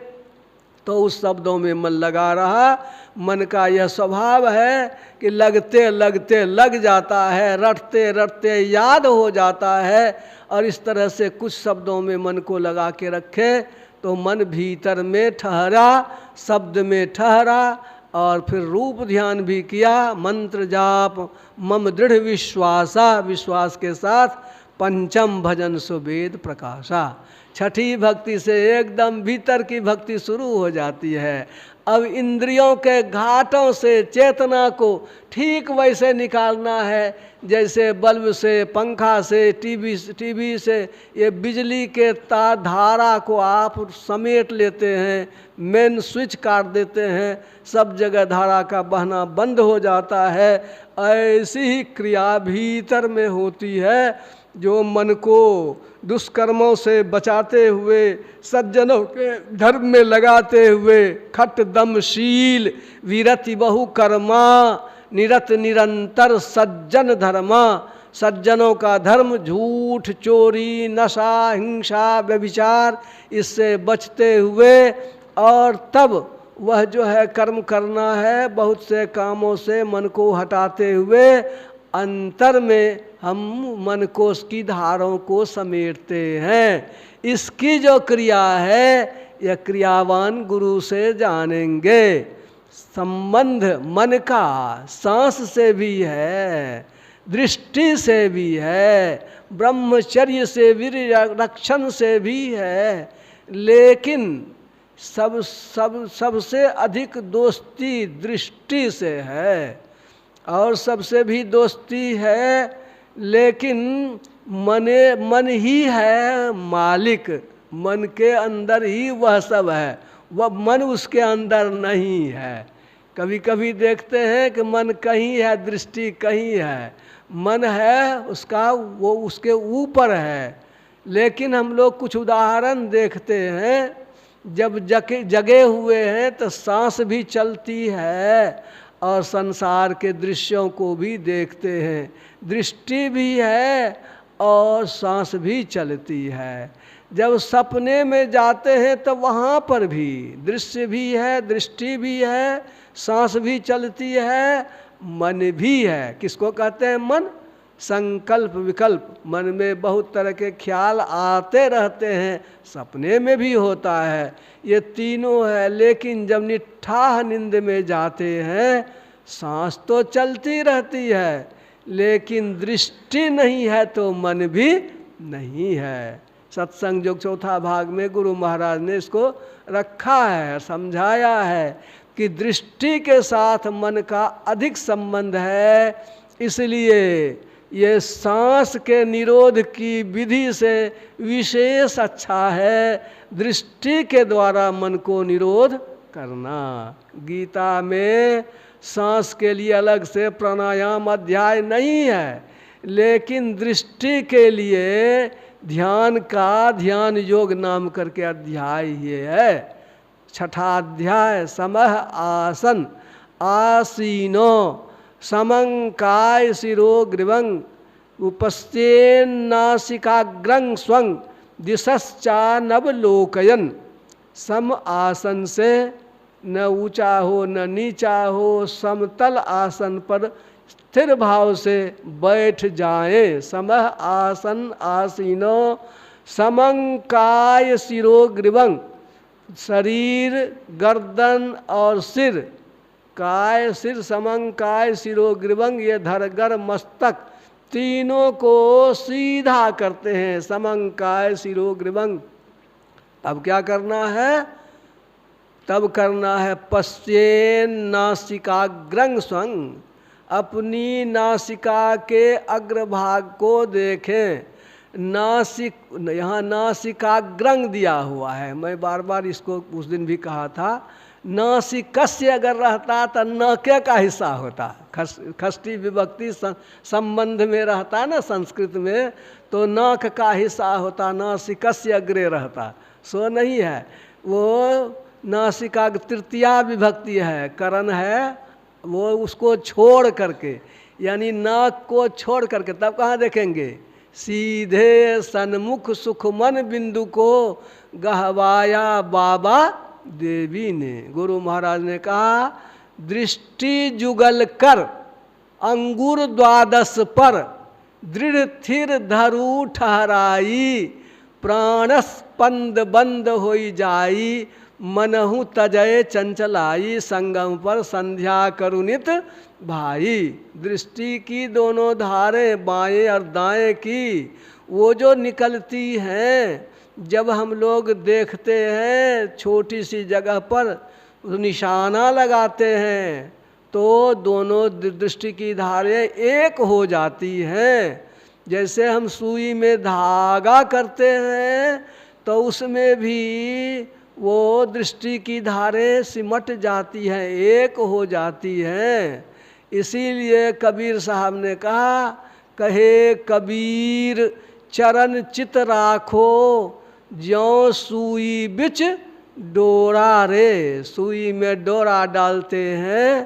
तो उस शब्दों में मन लगा रहा। मन का यह स्वभाव है कि लगते लगते लग जाता है, रटते रटते याद हो जाता है। और इस तरह से कुछ शब्दों में मन को लगा के रखे तो मन भीतर में ठहरा, शब्द में ठहरा। और फिर रूप ध्यान भी किया। मंत्र जाप मम दृढ़ विश्वासा, विश्वास के साथ। पंचम भजन सुवेद प्रकाशा। छठी भक्ति से एकदम भीतर की भक्ति शुरू हो जाती है। अब इंद्रियों के घाटों से चेतना को ठीक वैसे निकालना है जैसे बल्ब से, पंखा से, टीवी से ये बिजली के तार धारा को आप समेट लेते हैं, मेन स्विच काट देते हैं, सब जगह धारा का बहना बंद हो जाता है। ऐसी ही क्रिया भीतर में होती है जो मन को दुष्कर्मों से बचाते हुए, सज्जनों के धर्म में लगाते हुए, खट दमशील विरति बहु कर्मा निरत निरंतर सज्जन धर्मा, सज्जनों का धर्म झूठ, चोरी, नशा, हिंसा, व्यभिचार, इससे बचते हुए और तब वह जो है कर्म करना है, बहुत से कामों से मन को हटाते हुए अंतर में हम मन कोश की धारों को समेटते हैं। इसकी जो क्रिया है यह क्रियावान गुरु से जानेंगे। संबंध मन का सांस से भी है, दृष्टि से भी है, ब्रह्मचर्य से, वीर्य रक्षण से भी है, लेकिन सबसे अधिक दोस्ती दृष्टि से है और सबसे भी दोस्ती है, लेकिन मन ही है मालिक, मन के अंदर ही वह सब है, वह मन उसके अंदर नहीं है। कभी कभी देखते हैं कि मन कहीं है, दृष्टि कहीं है, मन है उसका वो उसके ऊपर है। लेकिन हम लोग कुछ उदाहरण देखते हैं, जब जगे हुए हैं तो सांस भी चलती है और संसार के दृश्यों को भी देखते हैं, दृष्टि भी है और सांस भी चलती है। जब सपने में जाते हैं तो वहाँ पर भी दृश्य भी है, दृष्टि भी है, सांस भी चलती है, मन भी है। किसको कहते हैं मन? संकल्प विकल्प, मन में बहुत तरह के ख्याल आते रहते हैं, सपने में भी होता है, ये तीनों है। लेकिन जब निठाह नींद में जाते हैं, सांस तो चलती रहती है, लेकिन दृष्टि नहीं है तो मन भी नहीं है। सत्संग जो चौथा भाग में गुरु महाराज ने इसको रखा है, समझाया है कि दृष्टि के साथ मन का अधिक संबंध है। इसलिए ये सांस के निरोध की विधि से विशेष अच्छा है दृष्टि के द्वारा मन को निरोध करना। गीता में सांस के लिए अलग से प्राणायाम अध्याय नहीं है, लेकिन दृष्टि के लिए ध्यान का ध्यान योग नाम करके अध्याय ये है। छठा अध्याय समः आसन आसीनो समंकाय शिरो ग्रीवं उपस्थेन नासिकाग्रं स्वं दिशश्चानवलोकयन्। सम आसन से न ऊंचा हो न नीचा हो, समतल आसन पर स्थिर भाव से बैठ जाएं। समः आसन आसीनो समंकाय शिरो ग्रीवं, शरीर, गर्दन और सिर, काय सिर, समंकाय शिरो ग्रीवं, ये धरगर मस्तक तीनों को सीधा करते हैं। समंकाय शिरो ग्रीवं। अब क्या करना है? तब करना है पश्येन नासिकाग्रं स्वं, अपनी नासिका के अग्रभाग को देखें। नासिक, यहाँ नासिकाग्रं दिया हुआ है, मैं बार बार इसको उस दिन भी कहा था। नासिकस्य अगर रहता तो नाके का हिस्सा होता, खष्टी विभक्ति संबंध में रहता ना संस्कृत में, तो नाक का हिस्सा होता, नासिकस्य अग्रे रहता, सो नहीं है। वो नासिका तृतीया विभक्ति है, करण है, वो उसको छोड़ करके, यानी नाक को छोड़ करके, तब कहाँ देखेंगे? सीधे सन्मुख सुखमन बिंदु को गहवाया बाबा देवी ने। गुरु महाराज ने कहा, दृष्टि जुगल कर अंगुर द्वादश पर दृढ़ थिर धरू ठहराई, प्राणस्पंद बंद होई जाई, मनहु तजय चंचलाई, संगम पर संध्या करुणित भाई। दृष्टि की दोनों धारें बाएं और दाएं की वो जो निकलती हैं, जब हम लोग देखते हैं छोटी सी जगह पर, निशाना लगाते हैं तो दोनों दृष्टि की धारें एक हो जाती हैं। जैसे हम सुई में धागा करते हैं तो उसमें भी वो दृष्टि की धारें सिमट जाती हैं, एक हो जाती हैं। इसीलिए कबीर साहब ने कहा, कहे कबीर चरण चित राखो ज्यों सुई बिच डोरा रे। सुई में डोरा डालते हैं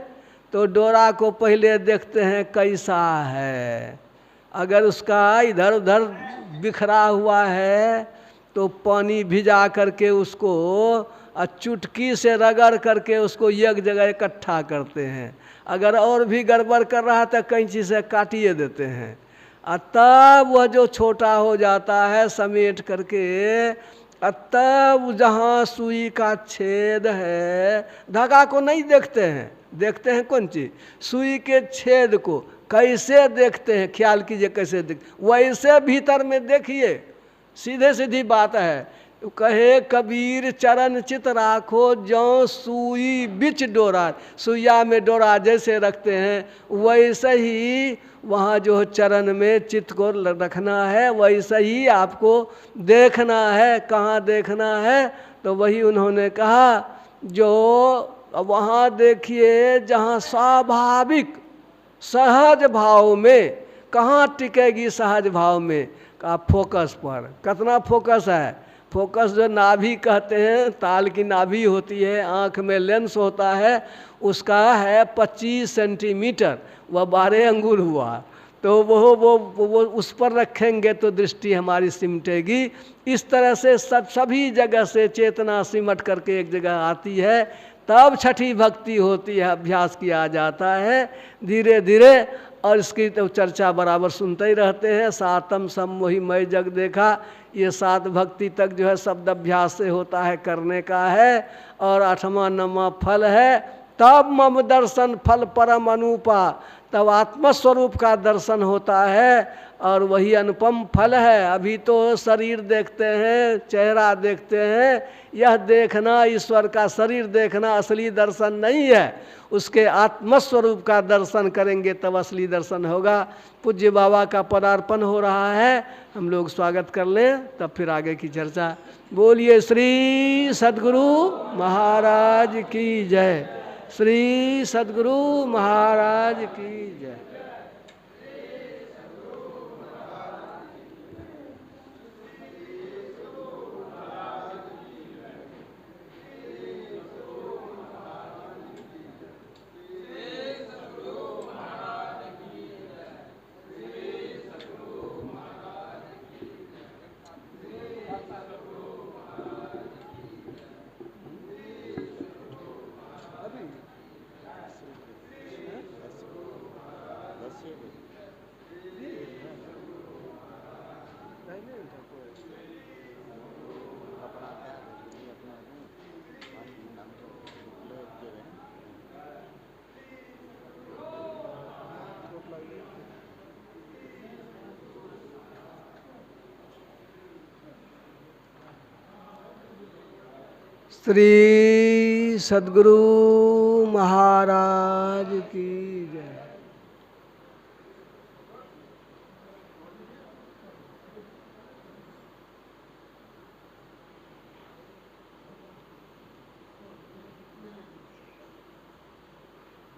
तो डोरा को पहले देखते हैं कैसा है। अगर उसका इधर उधर बिखरा हुआ है तो पानी भिजा करके उसको चुटकी से रगड़ करके उसको एक जगह इकट्ठा करते हैं। अगर और भी गड़बड़ कर रहा तो कैंची से काटिए देते हैं। तब वह जो छोटा हो जाता है समेट करके, तब जहाँ सुई का छेद है, धागा को नहीं देखते हैं, देखते हैं कौन चीज? सुई के छेद को। कैसे देखते हैं? ख्याल कीजिए कैसे देख, वैसे भीतर में देखिए, सीधे सीधी बात है। कहे कबीर चरण चित राखो ज्यों सुई बिच डोरा। सुइया में डोरा जैसे रखते हैं वैसे ही वहाँ जो चरण में चित्त को रखना है, वैसे ही आपको देखना है। कहाँ देखना है? तो वही उन्होंने कहा, जो वहाँ देखिए जहाँ स्वाभाविक सहज भाव में। कहाँ टिकेगी सहज भाव में? का फोकस पर। कितना फोकस है? फोकस जो नाभि कहते हैं, ताल की नाभि होती है, आँख में लेंस होता है, उसका है 25 सेंटीमीटर, वह 12 अंगुल हुआ। तो वो उस पर रखेंगे तो दृष्टि हमारी सिमटेगी। इस तरह से सभी जगह से चेतना सिमट करके एक जगह आती है, तब छठी भक्ति होती है। अभ्यास किया जाता है धीरे धीरे, और इसकी तो चर्चा बराबर सुनते ही रहते हैं। सातम सम मोहि मय जग देखा, ये 7 भक्ति तक जो है शब्द अभ्यास से होता है, करने का है। और 8वां 9वां फल है, तब मम दर्शन फल परम अनुपा, तब आत्मस्वरूप का दर्शन होता है और वही अनुपम फल है। अभी तो शरीर देखते हैं, चेहरा देखते हैं, यह देखना ईश्वर का शरीर देखना असली दर्शन नहीं है। उसके आत्मस्वरूप का दर्शन करेंगे तब असली दर्शन होगा। पूज्य बाबा का पदार्पण हो रहा है, हम लोग स्वागत कर लें, तब फिर आगे की चर्चा। बोलिए श्री सद्गुरु महाराज की जय। श्री सद्गुरु महाराज की जय। श्री सद्गुरु महाराज की जय।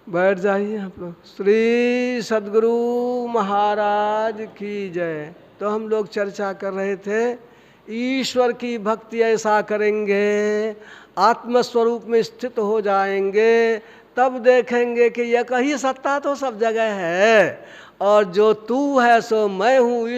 बैठ जाइए आप लोग। श्री सद्गुरु महाराज की जय। तो हम लोग चर्चा कर रहे थे, ईश्वर की भक्ति ऐसा करेंगे, आत्मस्वरूप में स्थित हो जाएंगे, तब देखेंगे कि यह कहीं सत्ता तो सब जगह है, और जो तू है सो मैं हूँ।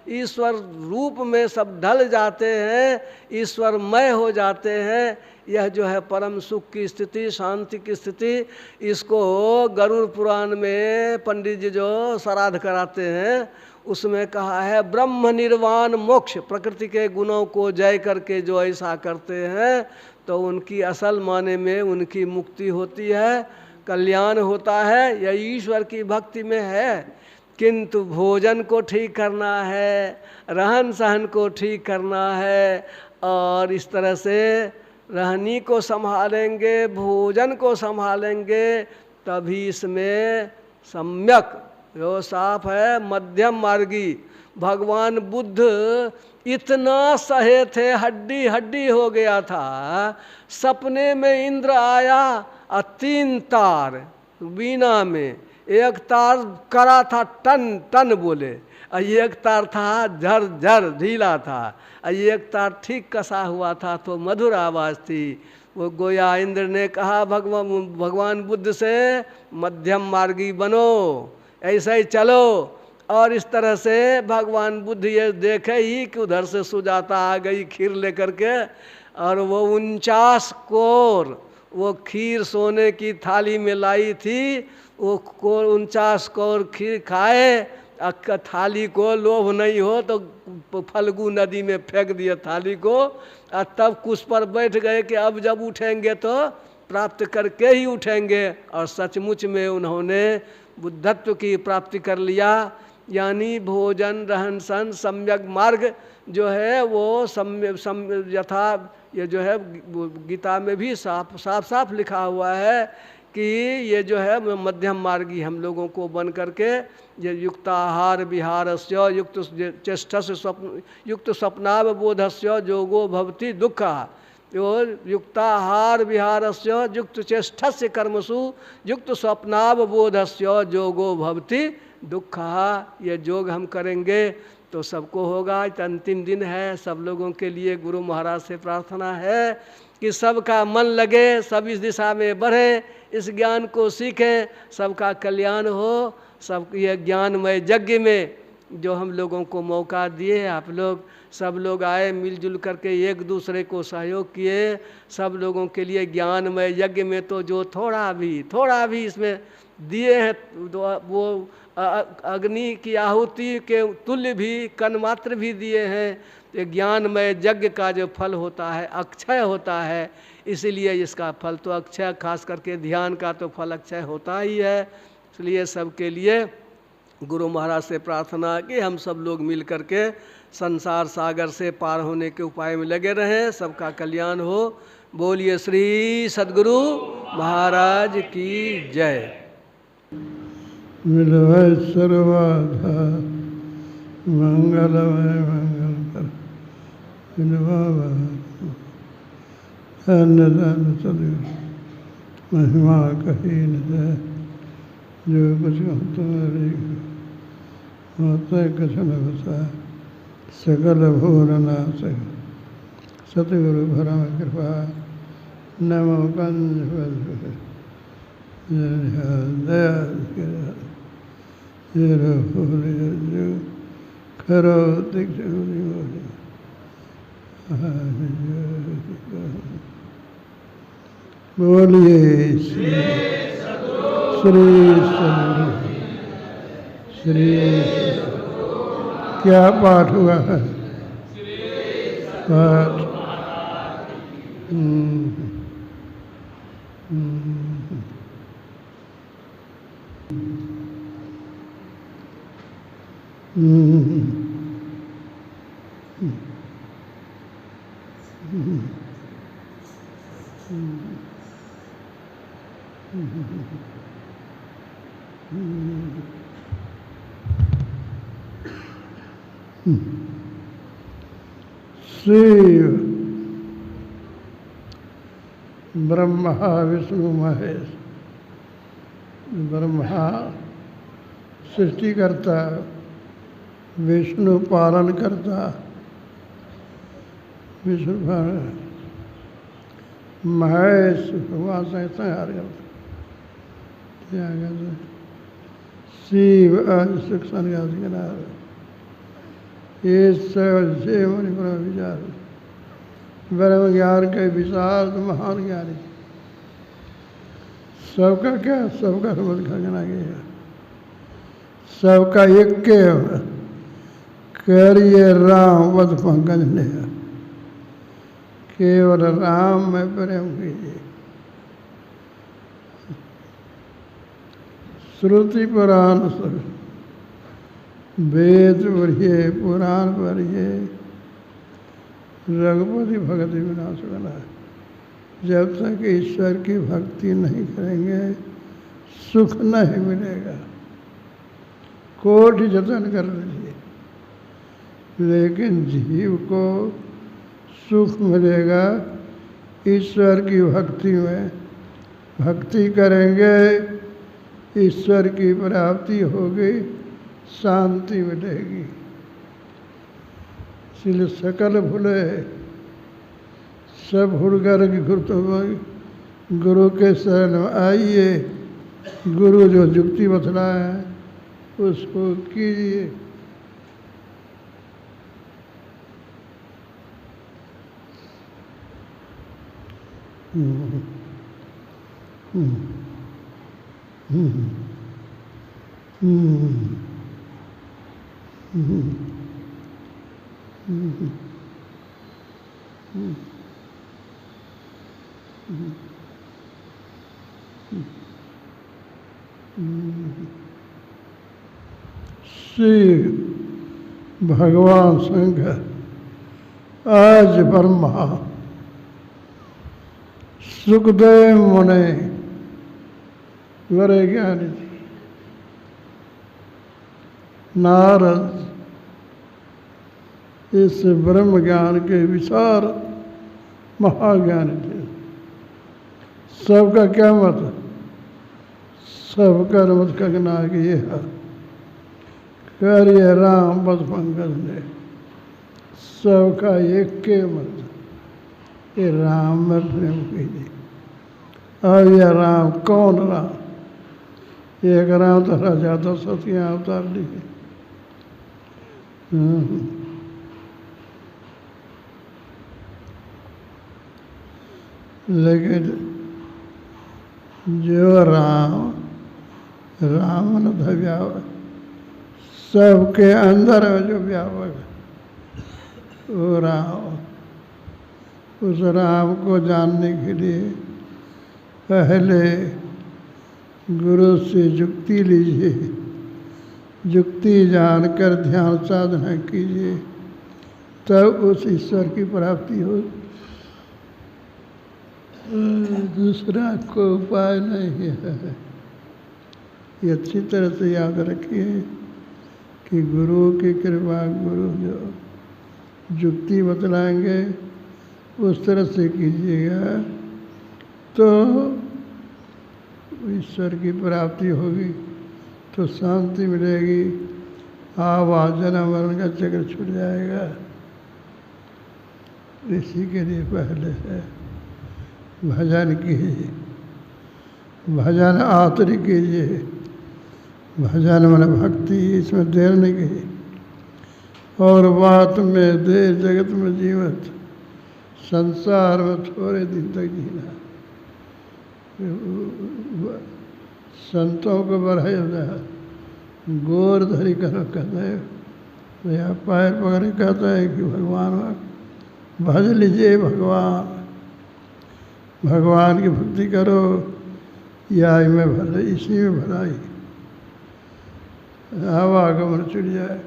ईश्वर रूप में सब ढल जाते हैं, ईश्वरमय हो जाते हैं। यह जो है परम सुख की स्थिति, शांति की स्थिति, इसको गरुड़ पुराण में पंडित जी जो श्राद्ध कराते हैं उसमें कहा है, ब्रह्म निर्वाण मोक्ष। प्रकृति के गुणों को जय करके जो ऐसा करते हैं तो उनकी असल माने में उनकी मुक्ति होती है, कल्याण होता है। यह ईश्वर की भक्ति में है। किंतु भोजन को ठीक करना है, रहन सहन को ठीक करना है, और इस तरह से रहनी को संभालेंगे, भोजन को संभालेंगे, तभी इसमें सम्यक, जो साफ है, मध्यम मार्गी। भगवान बुद्ध इतना सहे थे, हड्डी हड्डी हो गया था। सपने में इंद्र आया और 3 तार वीणा में, एक तार करा था टन टन बोले, और एक तार था झर झर ढीला था, और एक तार ठीक कसा हुआ था, तो मधुर आवाज़ थी। वो गोया इंद्र ने कहा भगवान बुद्ध से, मध्यम मार्गी बनो, ऐसा ही चलो। और इस तरह से भगवान बुद्ध ये देखे ही कि उधर से सुजाता आ गई खीर लेकर के, और वो 49 कोर वो खीर सोने की थाली में लाई थी। वो 49 कोर खीर खाए, थाली को लोभ नहीं हो तो फल्गु नदी में फेंक दिए थाली को, और तब कुछ पर बैठ गए कि अब जब उठेंगे तो प्राप्त करके ही उठेंगे। और सचमुच में उन्होंने बुद्धत्व की प्राप्ति कर लिया। यानी भोजन, रहन सहन, सम्यक मार्ग जो है वो यथा ये जो है गीता में भी साफ साफ लिखा हुआ है कि ये जो है मध्यम मार्गी हम लोगों को बन करके, ये युक्ताहार विहारस्य युक्त चेष्टस्य स्वप्न युक्त स्वप्नावबोधस्य जोगो भवति दुःखः। यो युक्ताहार विहारस्य युक्त चेष्टस्य कर्मसु युक्त स्वप्नावबोधस्य जोगो भवति दुःखः। ये योग हम करेंगे तो सबको होगा। अंतिम दिन है, सब लोगों के लिए गुरु महाराज से प्रार्थना है कि सबका मन लगे, सब इस दिशा में बढ़े, इस ज्ञान को सीखें, सबका कल्याण हो। सब ये ज्ञानमय यज्ञ में जो हम लोगों को मौका दिए, आप लोग सब लोग आए, मिलजुल करके एक दूसरे को सहयोग किए। सब लोगों के लिए ज्ञानमय यज्ञ में तो जो थोड़ा भी इसमें दिए हैं, वो अग्नि की आहुति के तुल्य भी कनमात्र भी दिए हैं। ये ज्ञानमय यज्ञ का जो फल होता है अक्षय होता है, इसीलिए इसका फल तो अक्षय, खास करके ध्यान का तो फल अक्षय होता ही है। इसलिए सबके लिए गुरु महाराज से प्रार्थना कि हम सब लोग मिल करके संसार सागर से पार होने के उपाय में लगे रहें, सबका कल्याण हो। बोलिए श्री सद्गुरु महाराज की जय। मिलवै सर्वाधा मंगलमय मंगलकर मिलवा धन्य धन्य सदगुरु महिमा कही न जाए। जो कुछ तुम्हारी होते कुछ न बसा, सकल भूर नाश सतगुरु भरम कृपा। नमो कंज दया खरो बोलिए श्री क्या पाठ हुआ है? पाठ शिव ब्रह्मा विष्णु महेश। ब्रह्मा सृष्टि करता, विष्णु पालन करता, विष्णु महेश भगवान से तैयार करता। क्या कहते शिव सुख संज्ञा ये सेवन विचार ब्रह्म ज्ञान के विचार महान ज्ञानी। सबका क्या, सबका समझ खजना गया, सबका एक के करिए राम वध पंकज ने, केवल राम में प्रेम कीजिए। श्रुति पुराण वेद पढ़िए, पुराण पढ़िए, रघुपति भगति विनाश बना। जब तक ईश्वर की भक्ति नहीं करेंगे सुख नहीं मिलेगा। कोटि जतन कर लीजिए, लेकिन जीव को सुख मिलेगा ईश्वर की भक्ति में। भक्ति करेंगे, ईश्वर की प्राप्ति होगी, शांति मिलेगी। इसलिए सकल भूले सब भूल कर गुरु के शरण में आइए। गुरु जो युक्ति बतलाए है उसको कीजिए। श्री भगवान शंकर आज ब्रह्मा सुखदेव मुनि बड़े ज्ञानी थे, नारद इस ब्रह्म ज्ञान के विचार महाज्ञानी थे। सबका क्या मत? सबका मत कहना कि ये है कार्य राम बस पंकज ने, सबका एक के मत ये राम में प्रेम कीजिए। अब यह राम कौन राम? एक राम तो राजा दशरथ के अवतार लिए। लेकिन जो राम न था व्यापक, सबके अंदर है जो व्यापक है वो राम। उस राम को जानने के लिए पहले गुरु से युक्ति लीजिए, युक्ति जानकर ध्यान साधना कीजिए, तब उस ईश्वर की प्राप्ति हो। दूसरा कोई उपाय नहीं है। ये अच्छी तरह से याद रखिए कि गुरु की कृपा, गुरु जो युक्ति बतलाएंगे उस तरह से कीजिएगा तो ईश्वर की प्राप्ति होगी, तो शांति मिलेगी, आवाज जन्म मरण का चक्र छूट जाएगा। इसी के लिए पहले है भजन कीजिए, भजन आतुर कीजिए। भजन मन भक्ति, इसमें देर नहीं कीजिए। और बात में देर जगत में जीवत, संसार में थोड़े दिन तक जीना। संतों को बढ़ाया जाए, गोर धरी करो कहते हैं, या पैर पकड़े कहते हैं कि भगवान भज लीजिए। भगवान की भक्ति करो, या में भर इसी में भलाई। आवागमन छूट जाए,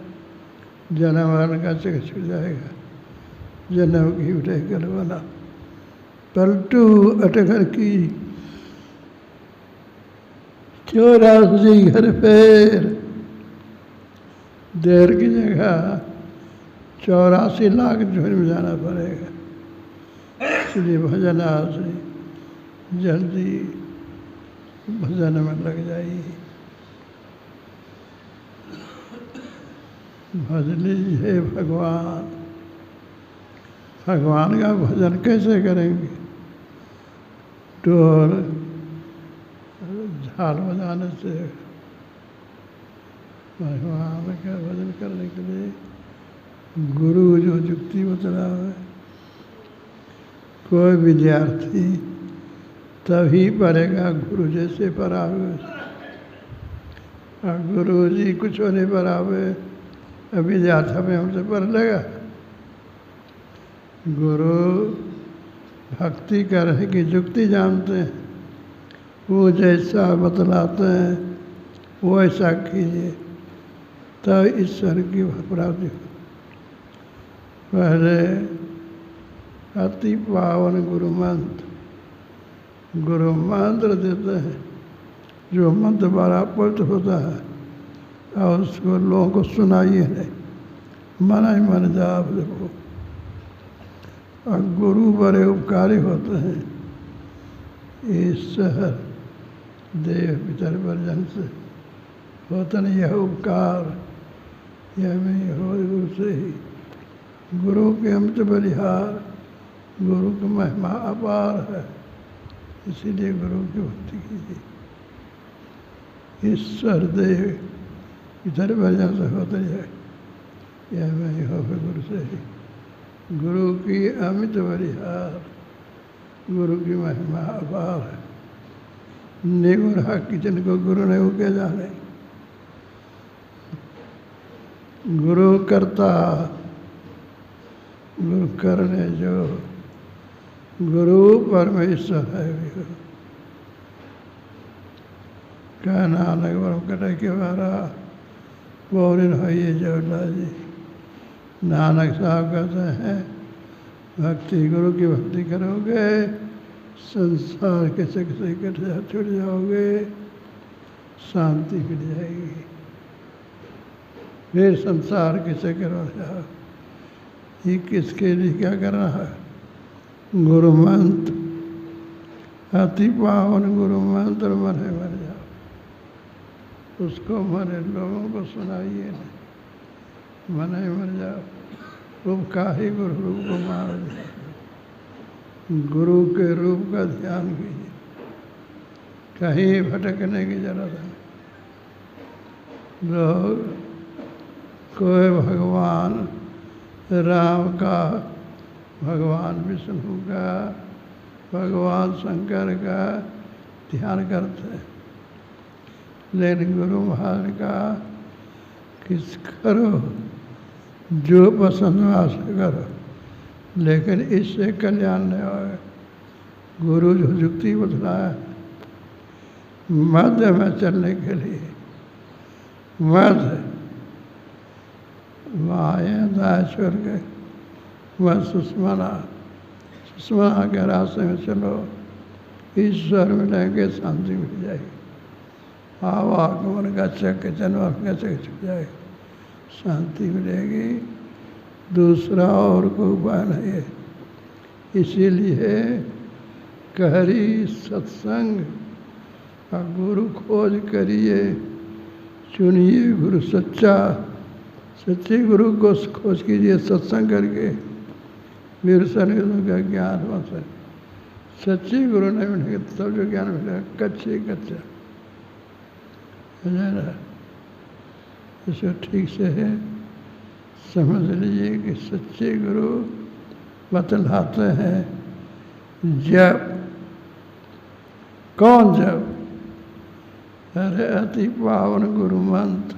जन्म मरण का चक्र छूट जाएगा। जन्म की उठे कर बना पलटू अटकर की 84 घर फेर, देर की जगह 84 लाख झोल में जाना पड़ेगा। इसलिए भजन आश्री जल्दी भजन में लग जाइए। भज लीजिए भगवान। भगवान का भजन कैसे करेंगे? ढोल झाल बजाने से भगवान का भजन करने के लिए गुरु जो युक्ति बतला है, कोई विद्यार्थी तभी पढ़ेगा गुरु जैसे पढ़ावे। और गुरु जी कुछ नहीं पढ़ावे, विद्यार्थी में हमसे पढ़ लेगा। गुरु भक्ति करने की युक्ति जानते हैं, वो जैसा बतलाते हैं वो ऐसा कीजिए, तब ईश्वर की प्राप्ति हो। पहले अति पावन गुरु मंत्र गुरु मंत्र देते हैं, जो मंत्र बड़ा पवित्र होता है और उसको लोगों को सुनाइए नहीं, मन ही मन जाप जपो। और गुरु बड़े उपकारी होते हैं, ईश्वर देव पितर वर्जन से होता नहीं यह उपकार, यह नहीं हो गुरु से ही। गुरु के अमित बलिहार, गुरु की महिमा अपार है, इसीलिए गुरु की भक्ति कीजिए। ईश्वर देव इधर भजन से होते है, यह नहीं हो गुरु से ही। गुरु की अमित बलिहार, गुरु की महिमा अपार है। निगुण हक जिनको गुरु ने उके जाने। गुरु करता, गुरु करने जो, गुरु परमेश्वर है भी। क्या नानक बरम कटे के बारा बोरिन हो ये जोला जी। नानक साहब कहते हैं, भक्ति गुरु की भक्ति करोगे, संसार के चक से छूट जाओगे, शांति मिल जाएगी। फिर संसार के चक्कर हो जाओ। ये किसके लिए क्या करना है? गुरु मंत्र, अति पावन गुरु मंत्र मरे मर जाओ। उसको मरे लोगों को सुनाइए नहीं, मने मर जाओ। रूप का ही गुरु रूप को मार दिया। गुरु के रूप का ध्यान कीजिए, कहीं भटकने की जरूरत है। लोग कोई भगवान राम का, भगवान विष्णु का, भगवान शंकर का ध्यान करते हैं, लेकिन गुरु महाराज का किस करो जो पसंद आ से करो, लेकिन इससे कल्याण नहीं होगा। गुरु जो युक्ति बतलाया मध्य में चलने के लिए, मध्य माया दाय छोड़ के वह सुषमना के रास्ते में चलो, ईश्वर मिलेंगे, शांति मिल जाएगी। आवागमन का चक्र, जन्म का चक्र छूट जाएगा, शांति मिलेगी। दूसरा और कोई उपाय नहीं है। इसीलिए कहरी सत्संग का गुरु खोज करिए, चुनिए गुरु सच्चा, सच्चे गुरु को खोज कीजिए सत्संग करके। विरसन का ज्ञान हो सके, सच्चे गुरु नहीं मिलेंगे तब जो ज्ञान मिलेगा कच्चे कच्चा है। इसको ठीक से है समझ लीजिए कि सच्चे गुरु बतलाते हैं जब, कौन जब? अरे अति पावन गुरु मंत्र,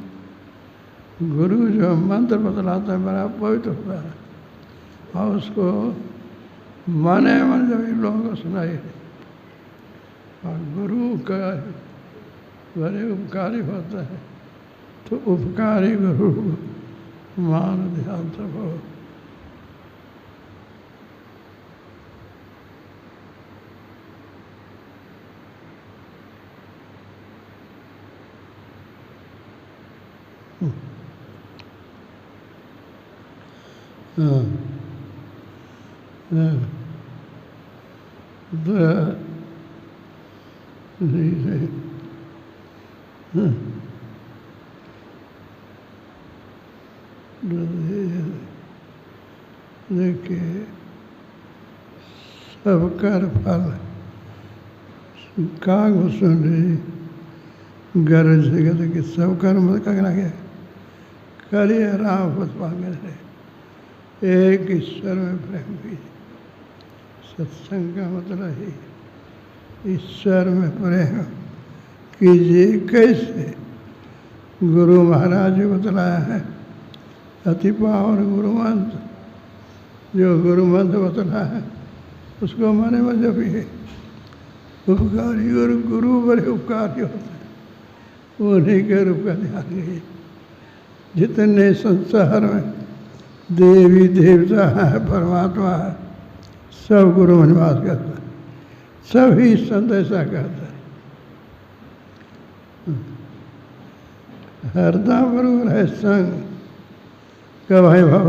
गुरु जो मंत्र बतलाता है बड़ा पवित्र होता है, और उसको माने मन जब इन लोगों को सुनाई। और गुरु का बड़े उपकारी होता है, तो उपकारी गुरु मान ध्यान सब हो। देखिए सब कर फल काग सुन रही गरज जगत के सब कर्म करना क्या करिए राम पागे रहे। एक ईश्वर में प्रेम कीजिए। सत्संग का मतलब ही ईश्वर में प्रेम कीजिए। कैसे? गुरु महाराज जी बतलाया है, अति पावन गुरु मंत्र, जो गुरु मंत्र बतलाया है उसको माने में जब भी उपकारी गुरु, गुरु बड़े उपकारी होते हैं, उन्हीं के रूप का ध्यान कीजिए। जितने संसार में देवी देवता है, परमात्मा है, सब गुरु में निवास करते हैं। सभी संत ऐसा कहते हैं। हरदम बरूर है संग का भाई भाव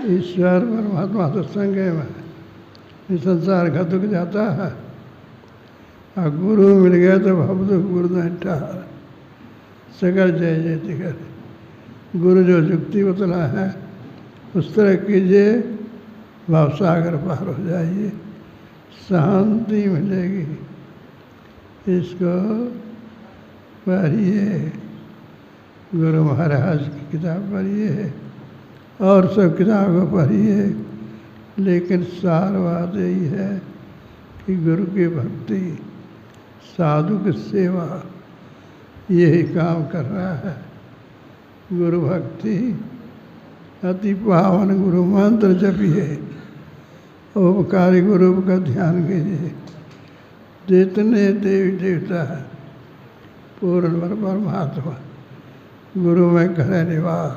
ईश्वर परमात्मा तो संग में इस संसार का दुख जाता है। और गुरु मिल गया तो भव दुख गुरु नहीं ठहर सकल जय जयति करे। गुरु जो युक्ति बतला है उस तरह कीजिए, भवसागर पार हो जाइए, शांति मिलेगी। इसको पढ़िए, गुरु महाराज की किताब पढ़िए और सब किताबों पढ़िए, लेकिन सार बात यही है कि गुरु की भक्ति, साधु की सेवा, यही काम कर रहा है। गुरु भक्ति अति पावन गुरु मंत्र जपिए, उपकारी गुरु का ध्यान कीजिए। जितने देवी देवता है पूर्ण परमात्मा गुरु में करे निवास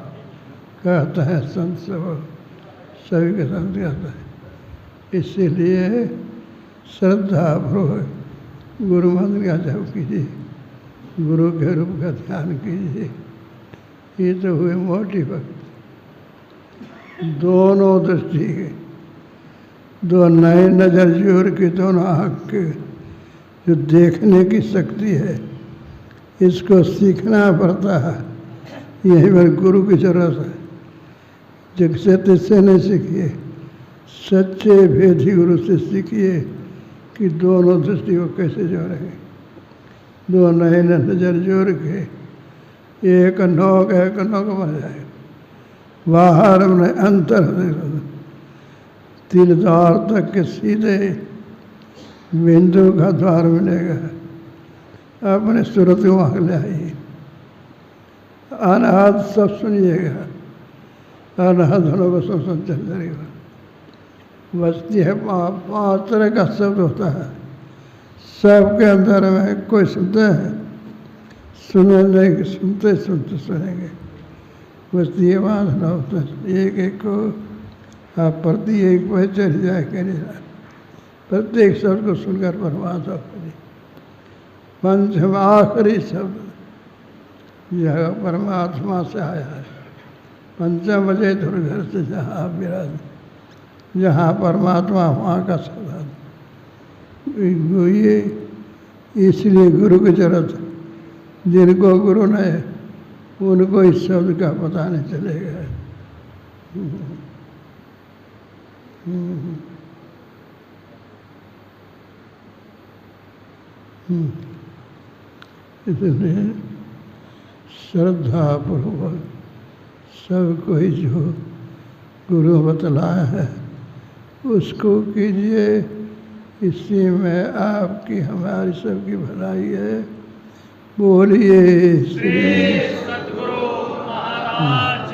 कहते हैं संत सब, सभी के संत कहते हैं। इसीलिए श्रद्धापूर्वक गुरु मंत्र का जप कीजिए, गुरु के रूप का ध्यान कीजिए। ये तो हुए मोटी भक्ति। दोनों दृष्टि के, दो नए नजर जोर के, दोनों आँख के जो देखने की शक्ति है, इसको सीखना पड़ता है। यही मेरे गुरु की जरूरत है। जिससे तिससे नहीं सीखिए, सच्चे भेदी गुरु से सीखिए कि दोनों दृष्टि को कैसे जोड़ेंगे। दो नए नजर जोड़ के एक नौक बन जाए। बाहर में अंतर तीन द्वार तक के सीधे बिंदु का द्वार मिलेगा। अपने सूरत को वहाँ ले आइए। अनाहत सब सुनिएगा, अनाहत धनों को सब चल जाएगा। बस्ती है पाँच तरह का शब्द होता है, सबके अंदर में कोई सुनते हैं, सुने नहीं, सुनते सुनते सुनेंगे। बस्ती है बांधना होता है, एक एक को आप प्रति एक पे चढ़ जाए कहीं प्रत्येक शब्द को सुनकर परमात्मा करिए। पंचम आखिरी शब्द यह परमात्मा से आया है। पंचम बजे दुर्घर से जहाँ आप विराज, जहाँ परमात्मा वहाँ का सदा ये। इसलिए गुरु की जरूरत है। जिनको गुरु नहीं उनको इस शब्द का पता नहीं चलेगा। इसलिए श्रद्धापूर्वक सब कोई जो गुरु बतलाया है उसको कीजिए। इसी में आपकी हमारी सबकी भलाई है। बोलिए श्री सद्गुरु महाराज